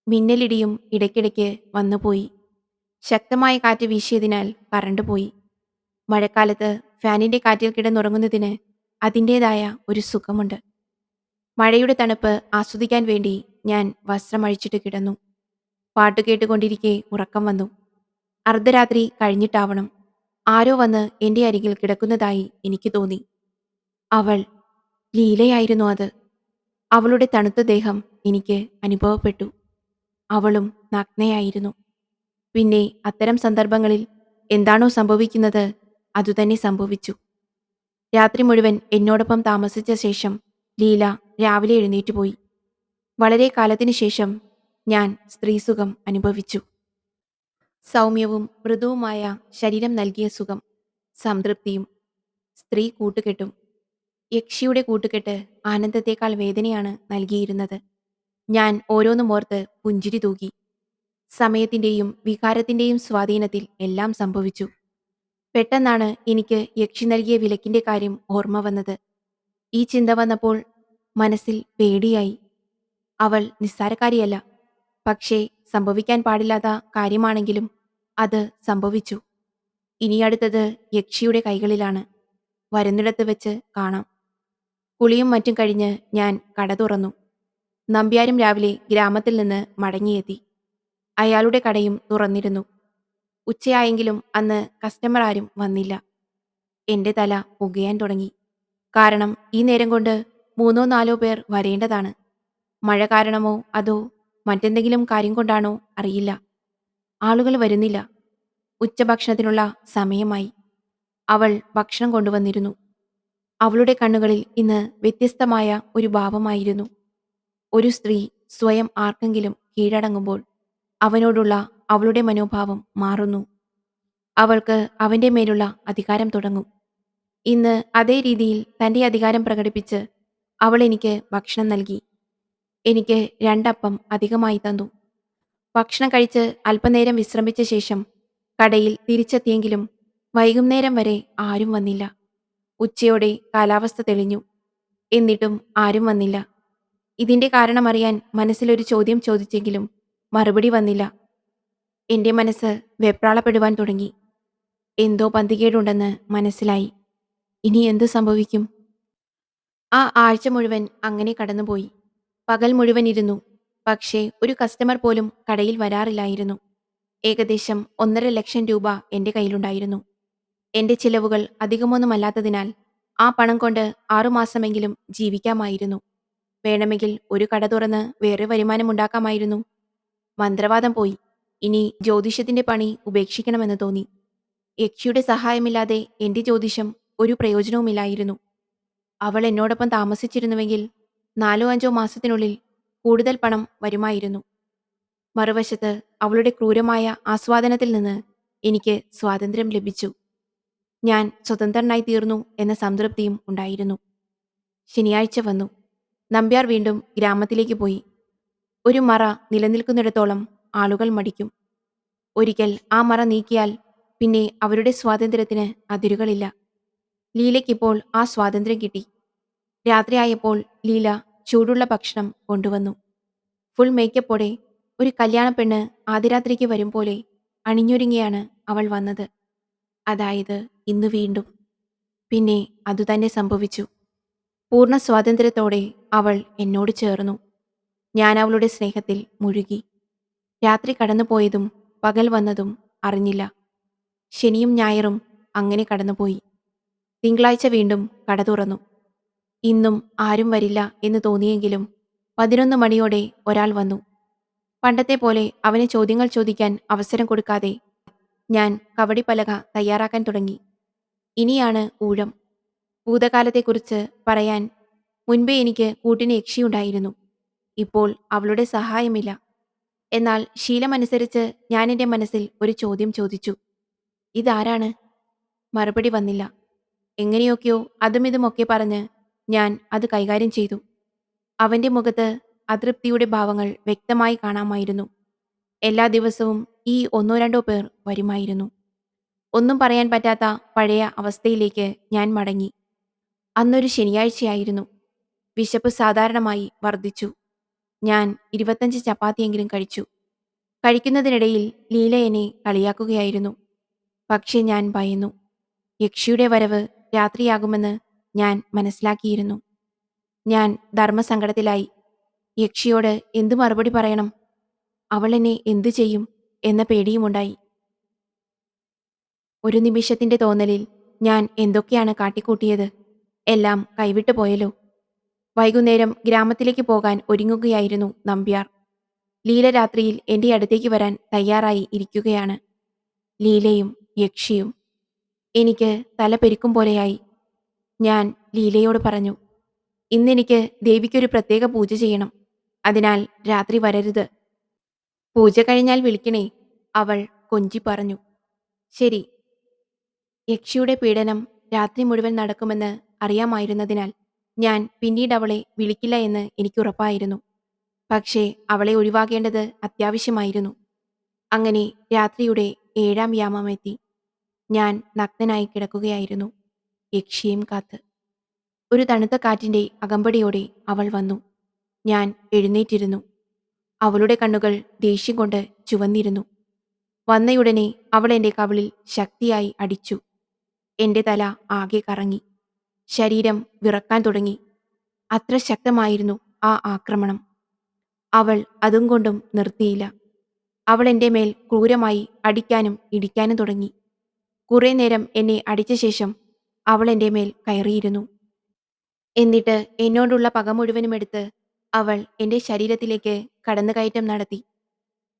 മിന്നലിടിയും ഇടയ്ക്കിടയ്ക്ക് വന്നുപോയി. ശക്തമായ കാറ്റ് വീശിയതിനാൽ കറണ്ട് പോയി. മഴക്കാലത്ത് ഫാനിന്റെ കാറ്റിൽ കിടന്നുറങ്ങുന്നതിന് അതിൻ്റെതായ ഒരു സുഖമുണ്ട്. മഴയുടെ തണുപ്പ് ആസ്വദിക്കാൻ വേണ്ടി ഞാൻ വസ്ത്രമഴിച്ചിട്ട് കിടന്നു. പാട്ട് കേട്ടുകൊണ്ടിരിക്കെ ഉറക്കം വന്നു. അർദ്ധരാത്രി കഴിഞ്ഞിട്ടാവണം. ആരോ വന്ന് എന്റെ അരികിൽ കിടക്കുന്നതായി എനിക്ക് തോന്നി. അവൾ, ലീലയായിരുന്നു അത്. അവളുടെ തണുത്ത ദേഹം എനിക്ക് അനുഭവപ്പെട്ടു. അവളും നഗ്നയായിരുന്നു. പിന്നെ അത്തരം സന്ദർഭങ്ങളിൽ എന്താണോ സംഭവിക്കുന്നത് അതുതന്നെ സംഭവിച്ചു. രാത്രി മുഴുവൻ എന്നോടൊപ്പം താമസിച്ച ശേഷം ലീല രാവിലെ എഴുന്നേറ്റുപോയി. വളരെ കാലത്തിനു ശേഷം ഞാൻ സ്ത്രീസുഖം അനുഭവിച്ചു. സൗമ്യവും മൃദുവുമായ ശരീരം നൽകിയ സുഖം, സംതൃപ്തിയും. സ്ത്രീ കൂട്ടുകെട്ടും. യക്ഷിയുടെ കൂട്ടുകെട്ട് ആനന്ദത്തേക്കാൾ വേദനയാണ് നൽകിയിരുന്നത്. ഞാൻ ഓരോന്നും ഓർത്ത് പുഞ്ചിരി തൂകി. സമയത്തിന്റെയും വികാരത്തിന്റെയും സ്വാധീനത്തിൽ എല്ലാം സംഭവിച്ചു. പെട്ടെന്നാണ് എനിക്ക് യക്ഷി നൽകിയ വിലക്കിന്റെ കാര്യം ഓർമ്മ വന്നത്. ഈ ചിന്ത വന്നപ്പോൾ മനസ്സിൽ പേടിയായി. അവൾ നിസ്സാരക്കാരിയല്ല. പക്ഷേ സംഭവിക്കാൻ പാടില്ലാത്ത കാര്യമാണെങ്കിലും അത് സംഭവിച്ചു. ഇനി അടുത്തത് യക്ഷിയുടെ കൈകളിലാണ്. വരുന്നിടത്ത് വെച്ച് കാണാം. കുളിയും മറ്റും കഴിഞ്ഞ് ഞാൻ കട തുറന്നു. നമ്പ്യാരും രാവിലെ ഗ്രാമത്തിൽ നിന്ന് മടങ്ങിയെത്തി. അയാളുടെ കടയും തുറന്നിരുന്നു. ഉച്ചയായെങ്കിലും അന്ന് കസ്റ്റമർ ആരും വന്നില്ല. എന്റെ തല പുകയാൻ തുടങ്ങി. കാരണം ഈ നേരം കൊണ്ട് 3-4 പേർ വരേണ്ടതാണ്. മഴ കാരണമോ അതോ മറ്റെന്തെങ്കിലും കാര്യം കൊണ്ടാണോ അറിയില്ല. ആളുകൾ വരുന്നില്ല. ഉച്ചഭക്ഷണത്തിനുള്ള സമയമായി. അവൾ ഭക്ഷണം കൊണ്ടുവന്നിരുന്നു. അവളുടെ കണ്ണുകളിൽ ഇന്ന് വ്യത്യസ്തമായ ഒരു ഭാവമായിരുന്നു. ഒരു സ്ത്രീ സ്വയം ആർക്കെങ്കിലും കീഴടങ്ങുമ്പോൾ അവനോടുള്ള അവളുടെ മനോഭാവം മാറുന്നു. അവൾക്ക് അവന്റെ മേലുള്ള അധികാരം തുടങ്ങും. ഇന്ന് അതേ രീതിയിൽ തന്റെ അധികാരം പ്രകടിപ്പിച്ച് അവൾ എനിക്ക് ഭക്ഷണം നൽകി. എനിക്ക് 2 അപ്പം അധികമായി തന്നു. ഭക്ഷണം കഴിച്ച് അല്പനേരം വിശ്രമിച്ച ശേഷം കടയിൽ തിരിച്ചെത്തിയെങ്കിലും വൈകുന്നേരം വരെ ആരും വന്നില്ല. ഉച്ചയോടെ കാലാവസ്ഥ തെളിഞ്ഞു. എന്നിട്ടും ആരും വന്നില്ല. ഇതിന്റെ കാരണമറിയാൻ മനസ്സിലൊരു ചോദ്യം ചോദിച്ചെങ്കിലും മറുപടി വന്നില്ല. എന്റെ മനസ്സ് വെപ്രാളപ്പെടുവാൻ തുടങ്ങി. എന്തോ പന്തികേടുണ്ടെന്ന് മനസ്സിലായി. ഇനി എന്ത് സംഭവിക്കും? ആ ആഴ്ച മുഴുവൻ അങ്ങനെ കടന്നുപോയി. പകൽ മുഴുവൻ ഇരുന്നു. പക്ഷേ ഒരു കസ്റ്റമർ പോലും കടയിൽ വരാറില്ലായിരുന്നു. ഏകദേശം 1,50,000 രൂപ എന്റെ കയ്യിലുണ്ടായിരുന്നു. എന്റെ ചിലവുകൾ അധികമൊന്നുമല്ലാത്തതിനാൽ ആ പണം കൊണ്ട് 6 മാസമെങ്കിലും ജീവിക്കാമായിരുന്നു. വേണമെങ്കിൽ ഒരു കട തുറന്ന് വേറെ വരുമാനമുണ്ടാക്കാമായിരുന്നു. മന്ത്രവാദം പോയി. ഇനി ജ്യോതിഷത്തിന്റെ പണി ഉപേക്ഷിക്കണമെന്ന് തോന്നി. യക്ഷിയുടെ സഹായമില്ലാതെ എന്റെ ജ്യോതിഷം ഒരു പ്രയോജനവുമില്ലായിരുന്നു. അവൾ എന്നോടൊപ്പം താമസിച്ചിരുന്നുവെങ്കിൽ 4-5 മാസത്തിനുള്ളിൽ കൂടുതൽ പണം വരുമായിരുന്നു. മറുവശത്ത് അവളുടെ ക്രൂരമായ ആസ്വാദനത്തിൽ നിന്ന് എനിക്ക് സ്വാതന്ത്ര്യം ലഭിച്ചു. ഞാൻ സ്വതന്ത്രനായി തീർന്നു എന്ന സംതൃപ്തിയും ഉണ്ടായിരുന്നു. ശനിയാഴ്ച വന്നു. നമ്പ്യാർ വീണ്ടും ഗ്രാമത്തിലേക്ക് പോയി. ഒരു മറ നിലനിൽക്കുന്നിടത്തോളം ആളുകൾ മടിക്കും. ഒരിക്കൽ ആ മറ നീക്കിയാൽ പിന്നെ അവരുടെ സ്വാതന്ത്ര്യത്തിന് അതിരുകളില്ല. ലീലയ്ക്കിപ്പോൾ ആ സ്വാതന്ത്ര്യം കിട്ടി. രാത്രിയായപ്പോൾ ലീല ചൂടുള്ള ഭക്ഷണം കൊണ്ടുവന്നു. ഫുൾ മേക്കപ്പോടെ ഒരു കല്യാണപ്പെണ്ണ് ആദ്യരാത്രിക്ക് വരും പോലെ അണിഞ്ഞൊരുങ്ങിയാണ് അവൾ വന്നത്. അതായത് ഇന്ന് വീണ്ടും. പിന്നെ അതുതന്നെ സംഭവിച്ചു. പൂർണ്ണ സ്വാതന്ത്ര്യത്തോടെ അവൾ എന്നോട് ചേർന്നു. ഞാൻ അവളുടെ സ്നേഹത്തിൽ മുഴുകി. രാത്രി കടന്നുപോയതും പകൽ വന്നതും അറിഞ്ഞില്ല. ശനിയും ഞായറും അങ്ങനെ കടന്നുപോയി. തിങ്കളാഴ്ച വീണ്ടും കട തുറന്നു. ഇന്നും ആരും വരില്ല എന്ന് തോന്നിയെങ്കിലും 11 മണിയോടെ ഒരാൾ വന്നു. പണ്ടത്തെ പോലെ അവന് ചോദ്യങ്ങൾ ചോദിക്കാൻ അവസരം കൊടുക്കാതെ ഞാൻ കവടിപ്പലക തയ്യാറാക്കാൻ തുടങ്ങി. ഇനിയാണ് ഊഴം. ഭൂതകാലത്തെക്കുറിച്ച് പറയാൻ മുൻപേ എനിക്ക് കൂട്ടിന് യക്ഷിയുണ്ടായിരുന്നു. ഇപ്പോൾ അവളുടെ സഹായമില്ല. എന്നാൽ ശീലമനുസരിച്ച് ഞാൻ എൻ്റെ മനസ്സിൽ ഒരു ചോദ്യം ചോദിച്ചു. ഇതാരാണ്? മറുപടി വന്നില്ല. എങ്ങനെയൊക്കെയോ അതുമിതുമൊക്കെ പറഞ്ഞ് ഞാൻ അത് കൈകാര്യം ചെയ്തു. അവന്റെ മുഖത്ത് അതൃപ്തിയുടെ ഭാവങ്ങൾ വ്യക്തമായി കാണാമായിരുന്നു. എല്ലാ ദിവസവും ഈ ഒന്നോ രണ്ടോ പേർ വരുമായിരുന്നു. ഒന്നും പറയാൻ പറ്റാത്ത പഴയ അവസ്ഥയിലേക്ക് ഞാൻ മടങ്ങി. അന്നൊരു ശനിയാഴ്ചയായിരുന്നു. വിശപ്പ് സാധാരണമായി വർദ്ധിച്ചു. ഞാൻ 25 ചപ്പാത്തിയെങ്കിലും കഴിച്ചു. കഴിക്കുന്നതിനിടയിൽ ലീല എന്നെ കളിയാക്കുകയായിരുന്നു. പക്ഷേ ഞാൻ ഭയന്നു. യക്ഷിയുടെ വരവ് രാത്രിയാകുമെന്ന് ഞാൻ മനസ്സിലാക്കിയിരുന്നു. ഞാൻ ധർമ്മസങ്കടത്തിലായി. യക്ഷിയോട് എന്തു മറുപടി പറയണം? അവൾ എന്നെ എന്തു ചെയ്യും എന്ന പേടിയുമുണ്ടായി. ഒരു നിമിഷത്തിന്റെ തോന്നലിൽ ഞാൻ എന്തൊക്കെയാണ് കാട്ടിക്കൂട്ടിയത്? എല്ലാം കൈവിട്ടു പോയല്ലോ. വൈകുന്നേരം ഗ്രാമത്തിലേക്ക് പോകാൻ ഒരുങ്ങുകയായിരുന്നു നമ്പ്യാർ. ലീല രാത്രിയിൽ എന്റെ അടുത്തേക്ക് വരാൻ തയ്യാറായി ഇരിക്കുകയാണ്. ലീലയും യക്ഷിയും. എനിക്ക് തല പെരുക്കും പോലെയായി. ഞാൻ ലീലയോട് പറഞ്ഞു, ഇന്നെനിക്ക് ദേവിക്കൊരു പ്രത്യേക പൂജ ചെയ്യണം. അതിനാൽ രാത്രി വരരുത്. പൂജ കഴിഞ്ഞാൽ വിളിക്കണേ, അവൾ കൊഞ്ചി പറഞ്ഞു. ശരി. യക്ഷിയുടെ പീഡനം രാത്രി മുഴുവൻ നടക്കുമെന്ന് അറിയാമായിരുന്നതിനാൽ ഞാൻ പിന്നീട് അവളെ വിളിക്കില്ല എന്ന് എനിക്കുറപ്പായിരുന്നു. പക്ഷേ അവളെ ഒഴിവാക്കേണ്ടത് അത്യാവശ്യമായിരുന്നു. അങ്ങനെ രാത്രിയുടെ 7-ാം യാമമെത്തി. ഞാൻ നഗ്നനായി കിടക്കുകയായിരുന്നു, യക്ഷിയും കാത്ത്. ഒരു തണുത്ത കാറ്റിന്റെ അകമ്പടിയോടെ അവൾ വന്നു. ഞാൻ എഴുന്നേറ്റിരുന്നു. അവളുടെ കണ്ണുകൾ ദേഷ്യം കൊണ്ട് ചുവന്നിരുന്നു. വന്നയുടനെ അവൾ എന്റെ കവിളിൽ ശക്തിയായി അടിച്ചു. എന്റെ തല ആകെ കറങ്ങി. ശരീരം വിറക്കാൻ തുടങ്ങി. അത്ര ശക്തമായിരുന്നു ആ ആക്രമണം. അവൾ അതും കൊണ്ടും നിർത്തിയില്ല. അവൾ എന്റെ മേൽ ക്രൂരമായി അടിക്കാനും ഇടിക്കാനും തുടങ്ങി. കുറെ നേരം എന്നെ അടിച്ച ശേഷം അവൾ എന്റെ മേൽ കയറിയിരുന്നു. എന്നിട്ട് എന്നോടുള്ള പക മുഴുവനും എടുത്ത് അവൾ എന്റെ ശരീരത്തിലേക്ക് കടന്നുകയറ്റം നടത്തി.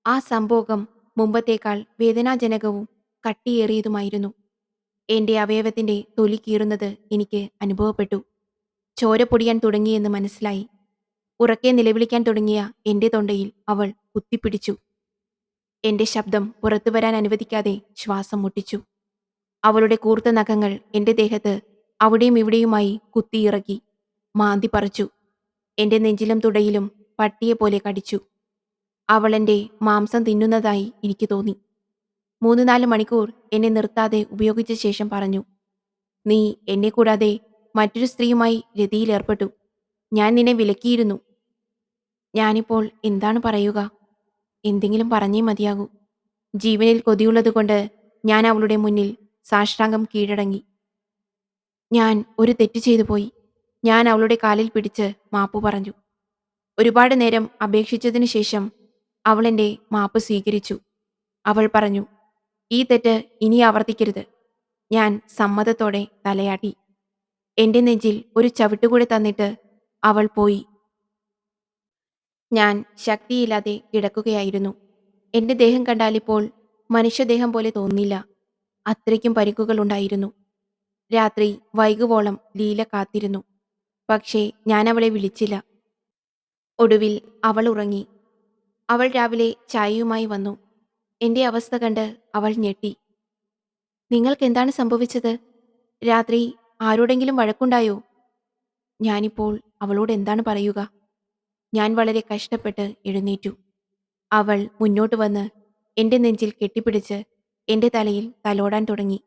ആ സംഭോഗം മുമ്പത്തേക്കാൾ വേദനാജനകവും കട്ടിയേറിയതുമായിരുന്നു. എന്റെ അവയവത്തിന്റെ തൊലി കീറുന്നത് എനിക്ക് അനുഭവപ്പെട്ടു. ചോര പൊടിയാൻ തുടങ്ങിയെന്ന് മനസ്സിലായി. ഉറക്കെ നിലവിളിക്കാൻ തുടങ്ങിയ എന്റെ തൊണ്ടയിൽ അവൾ കുത്തിപ്പിടിച്ചു. എന്റെ ശബ്ദം പുറത്തു വരാൻ അനുവദിക്കാതെ ശ്വാസം മുട്ടിച്ചു. അവളുടെ കൂർത്ത നഖങ്ങൾ എന്റെ ദേഹത്ത് അവിടെയും ഇവിടെയുമായി കുത്തിയിറക്കി മാന്തി പറിച്ചു. എന്റെ നെഞ്ചിലും തുടയിലും പട്ടിയെപ്പോലെ കടിച്ചു. അവൾ എന്റെ മാംസം തിന്നുന്നതായി എനിക്ക് തോന്നി. 3-4 മണിക്കൂർ എന്നെ നിർത്താതെ ഉപയോഗിച്ച ശേഷം പറഞ്ഞു, നീ എന്നെ കൂടാതെ മറ്റൊരു സ്ത്രീയുമായി രതിയിലേർപ്പെട്ടു. ഞാൻ നിന്നെ വിലക്കിയിരുന്നു. ഞാനിപ്പോൾ എന്താണ് പറയുക? എന്തെങ്കിലും പറഞ്ഞേ മതിയാകൂ. ജീവനിൽ കൊതിയുള്ളതുകൊണ്ട് ഞാൻ അവളുടെ മുന്നിൽ സാഷ്ടാംഗം കീഴടങ്ങി. ഞാൻ ഒരു തെറ്റ് ചെയ്തു പോയി. ഞാൻ അവളുടെ കാലിൽ പിടിച്ച് മാപ്പു പറഞ്ഞു. ഒരുപാട് നേരം അപേക്ഷിച്ചതിനു ശേഷം അവൾ എന്റെ മാപ്പ് സ്വീകരിച്ചു. അവൾ പറഞ്ഞു, ഈ തെറ്റ് ഇനി ആവർത്തിക്കരുത്. ഞാൻ സമ്മതത്തോടെ തലയാട്ടി. എന്റെ നെഞ്ചിൽ ഒരു ചവിട്ടുകൂടെ തന്നിട്ട് അവൾ പോയി. ഞാൻ ശക്തിയില്ലാതെ കിടക്കുകയായിരുന്നു. എന്റെ ദേഹം കണ്ടാലിപ്പോൾ മനുഷ്യദേഹം പോലെ തോന്നില്ല. അത്രയ്ക്കും പരിക്കുകൾ ഉണ്ടായിരുന്നു. രാത്രി വൈകുവോളം ലീല കാത്തിരുന്നു. പക്ഷേ ഞാൻ അവളെ വിളിച്ചില്ല. ഒടുവിൽ അവൾ ഉറങ്ങി. അവൾ രാവിലെ ചായയുമായി വന്നു. എന്റെ അവസ്ഥ കണ്ട് അവൾ ഞെട്ടി. നിങ്ങൾക്കെന്താണ് സംഭവിച്ചത്? രാത്രി ആരോടെങ്കിലും വഴക്കുണ്ടായോ? ഞാനിപ്പോൾ അവളോട് എന്താണ് പറയുക? ഞാൻ വളരെ കഷ്ടപ്പെട്ട് എഴുന്നേറ്റു. അവൾ മുന്നോട്ട് വന്ന് എന്റെ നെഞ്ചിൽ കെട്ടിപ്പിടിച്ച് എന്റെ തലയിൽ തലോടാൻ തുടങ്ങി.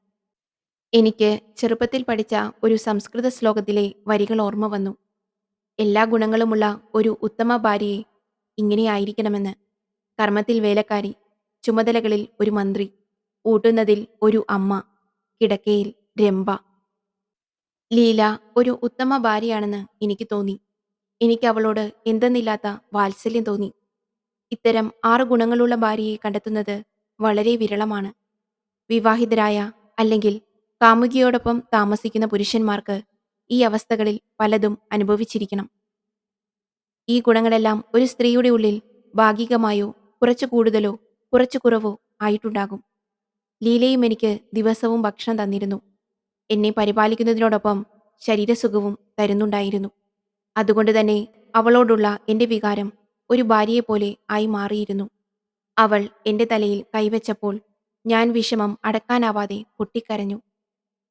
എനിക്ക് ചെറുപ്പത്തിൽ പഠിച്ച ഒരു സംസ്കൃത ശ്ലോകത്തിലെ വരികൾ ഓർമ്മ വന്നു. എല്ലാ ഗുണങ്ങളുമുള്ള ഒരു ഉത്തമ ഭാര്യയെ ഇങ്ങനെയായിരിക്കണമെന്ന്. കർമ്മത്തിൽ വേലക്കാരി, ചുമതലകളിൽ ഒരു മന്ത്രി, ഊട്ടുന്നതിൽ ഒരു അമ്മ, കിടക്കയിൽ രംഭ. ലീല ഒരു ഉത്തമ ഭാര്യയാണെന്ന് എനിക്ക് തോന്നി. എനിക്ക് അവളോട് എന്തെന്നില്ലാത്ത വാത്സല്യം തോന്നി. ഇത്തരം 6 ഗുണങ്ങളുള്ള ഭാര്യയെ കണ്ടെത്തുന്നത് വളരെ വിരളമാണ്. വിവാഹിതരായ അല്ലെങ്കിൽ കാമുകിയോടൊപ്പം താമസിക്കുന്ന പുരുഷന്മാർക്ക് ഈ അവസ്ഥകളിൽ പലതും അനുഭവിച്ചിരിക്കണം. ഈ ഗുണങ്ങളെല്ലാം ഒരു സ്ത്രീയുടെ ഉള്ളിൽ ഭാഗികമായോ കുറച്ചു കൂടുതലോ കുറച്ചു കുറവോ ആയിട്ടുണ്ടാകും. ലീലയും എനിക്ക് ദിവസവും ഭക്ഷണം തന്നിരുന്നു. എന്നെ പരിപാലിക്കുന്നതിനോടൊപ്പം ശരീരസുഖവും തരുന്നുണ്ടായിരുന്നു. അതുകൊണ്ട് തന്നെ അവളോടുള്ള എന്റെ വികാരം ഒരു ഭാര്യയെപ്പോലെ ആയി മാറിയിരുന്നു. അവൾ എന്റെ തലയിൽ കൈവച്ചപ്പോൾ ഞാൻ വിഷമം അടക്കാനാവാതെ പൊട്ടിക്കരഞ്ഞു.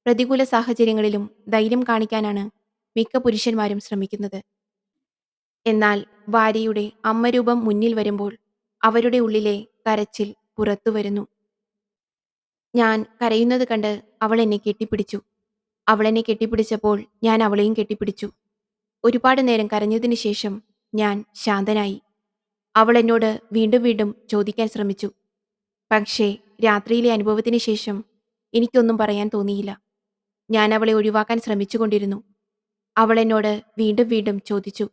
പ്രതികൂല സാഹചര്യങ്ങളിലും ധൈര്യം കാണിക്കാനാണ് മിക്ക പുരുഷന്മാരും ശ്രമിക്കുന്നത്. എന്നാൽ ഭാര്യയുടെ അമ്മരൂപം മുന്നിൽ വരുമ്പോൾ അവരുടെ ഉള്ളിലെ കരച്ചിൽ പുറത്തു വരുന്നു. ഞാൻ കരയുന്നത് കണ്ട് അവൾ എന്നെ കെട്ടിപ്പിടിച്ചു. അവൾ എന്നെ കെട്ടിപ്പിടിച്ചപ്പോൾ ഞാൻ അവളെയും കെട്ടിപ്പിടിച്ചു. ഒരുപാട് നേരം കരഞ്ഞതിന് ശേഷം ഞാൻ ശാന്തനായി. അവൾ എന്നോട് വീണ്ടും വീണ്ടും ചോദിക്കാൻ ശ്രമിച്ചു. പക്ഷേ രാത്രിയിലെ അനുഭവത്തിന് ശേഷം എനിക്കൊന്നും പറയാൻ തോന്നിയില്ല. ഞാൻ അവളെ ഒഴിവാക്കാൻ ശ്രമിച്ചുകൊണ്ടിരുന്നു. അവൾ എന്നോട് വീണ്ടും വീണ്ടും ചോദിച്ചു.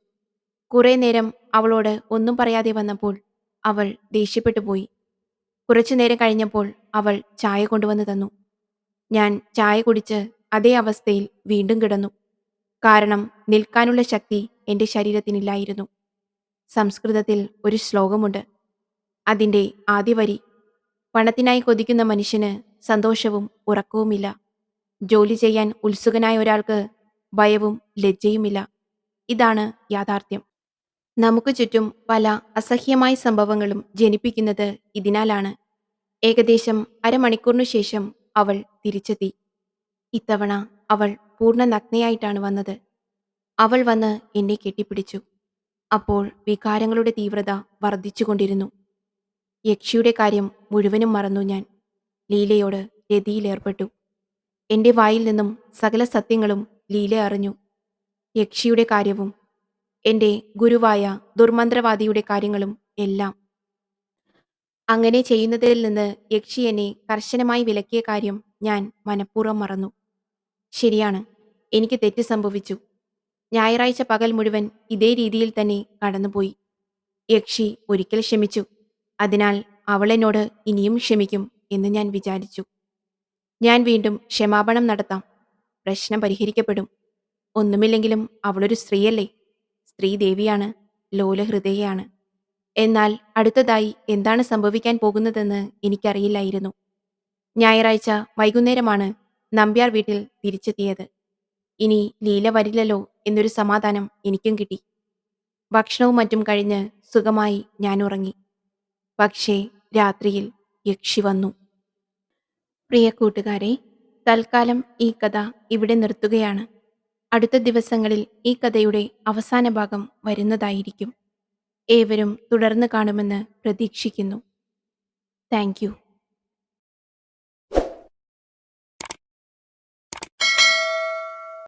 കുറേ നേരം അവളോട് ഒന്നും പറയാതെ വന്നപ്പോൾ അവൾ ദേഷ്യപ്പെട്ടു പോയി. കുറച്ചു നേരം കഴിഞ്ഞപ്പോൾ അവൾ ചായ കൊണ്ടുവന്ന് തന്നു. ഞാൻ ചായ കുടിച്ച് അതേ അവസ്ഥയിൽ വീണ്ടും കിടന്നു. കാരണം നിൽക്കാനുള്ള ശക്തി എൻ്റെ ശരീരത്തിനില്ലായിരുന്നു. സംസ്കൃതത്തിൽ ഒരു ശ്ലോകമുണ്ട്. അതിൻ്റെ ആദ്യ വരി: പണത്തിനായി കൊതിക്കുന്ന മനുഷ്യന് സന്തോഷവും ഉറക്കവുമില്ല. ജോലി ചെയ്യാൻ ഉത്സുകനായ ഒരാൾക്ക് ഭയവും ലജ്ജയുമില്ല. ഇതാണ് യാഥാർത്ഥ്യം. നമുക്ക് ചുറ്റും പല അസഹ്യമായ സംഭവങ്ങളും ജനിപ്പിക്കുന്നത് ഇതിനാലാണ്. ഏകദേശം അരമണിക്കൂറിനു ശേഷം അവൾ തിരിച്ചെത്തി. ഇത്തവണ അവൾ പൂർണ്ണ നഗ്നയായിട്ടാണ് വന്നത്. അവൾ വന്ന് എന്നെ കെട്ടിപ്പിടിച്ചു. അപ്പോൾ വികാരങ്ങളുടെ തീവ്രത വർദ്ധിച്ചുകൊണ്ടിരുന്നു. യക്ഷിയുടെ കാര്യം മുഴുവനും മറന്നു ഞാൻ. ലീലയോട് രതിയിലേർപ്പെട്ടു. എൻ്റെ വായിൽ നിന്നും സകല സത്യങ്ങളും ലീല അറിഞ്ഞു. യക്ഷിയുടെ കാര്യവും എൻ്റെ ഗുരുവായ ദുർമന്ത്രവാദിയുടെ കാര്യങ്ങളും എല്ലാം. അങ്ങനെ ചെയ്യുന്നതിൽ നിന്ന് യക്ഷി എന്നെ കർശനമായി വിലക്കിയ കാര്യം ഞാൻ മനഃപൂർവ്വം മറന്നു. ശരിയാണ്, എനിക്ക് തെറ്റ് സംഭവിച്ചു. ഞായറാഴ്ച പകൽ മുഴുവൻ ഇതേ രീതിയിൽ തന്നെ കടന്നുപോയി. യക്ഷി ഒരിക്കൽ ക്ഷമിച്ചു. അതിനാൽ അവൾ എന്നോട് ഇനിയും ക്ഷമിക്കും എന്ന് ഞാൻ വിചാരിച്ചു. ഞാൻ വീണ്ടും ക്ഷമാപണം നടത്താം. പ്രശ്നം പരിഹരിക്കപ്പെടും. ഒന്നുമില്ലെങ്കിലും അവളൊരു സ്ത്രീയല്ലേ. സ്ത്രീ ദേവിയാണ്, ലോലഹൃദയയാണ്. എന്നാൽ അടുത്തതായി എന്താണ് സംഭവിക്കാൻ പോകുന്നതെന്ന് എനിക്കറിയില്ലായിരുന്നു. ഞായറാഴ്ച വൈകുന്നേരമാണ് നമ്പ്യാർ വീട്ടിൽ തിരിച്ചെത്തിയത്. ഇനി ലീല വരില്ലല്ലോ എന്നൊരു സമാധാനം എനിക്കും കിട്ടി. ഭക്ഷണവും മറ്റും കഴിഞ്ഞ് സുഖമായി ഞാൻ ഉറങ്ങി. പക്ഷേ രാത്രിയിൽ യക്ഷി വന്നു. പ്രിയ കൂട്ടുകാരെ, തൽക്കാലം ഈ കഥ ഇവിടെ നിർത്തുകയാണ്. അടുത്ത ദിവസങ്ങളിൽ ഈ കഥയുടെ അവസാന ഭാഗം വരുന്നതായിരിക്കും. ഏവരും തുടർന്ന് കാണുമെന്ന് പ്രതീക്ഷിക്കുന്നു. Thank you.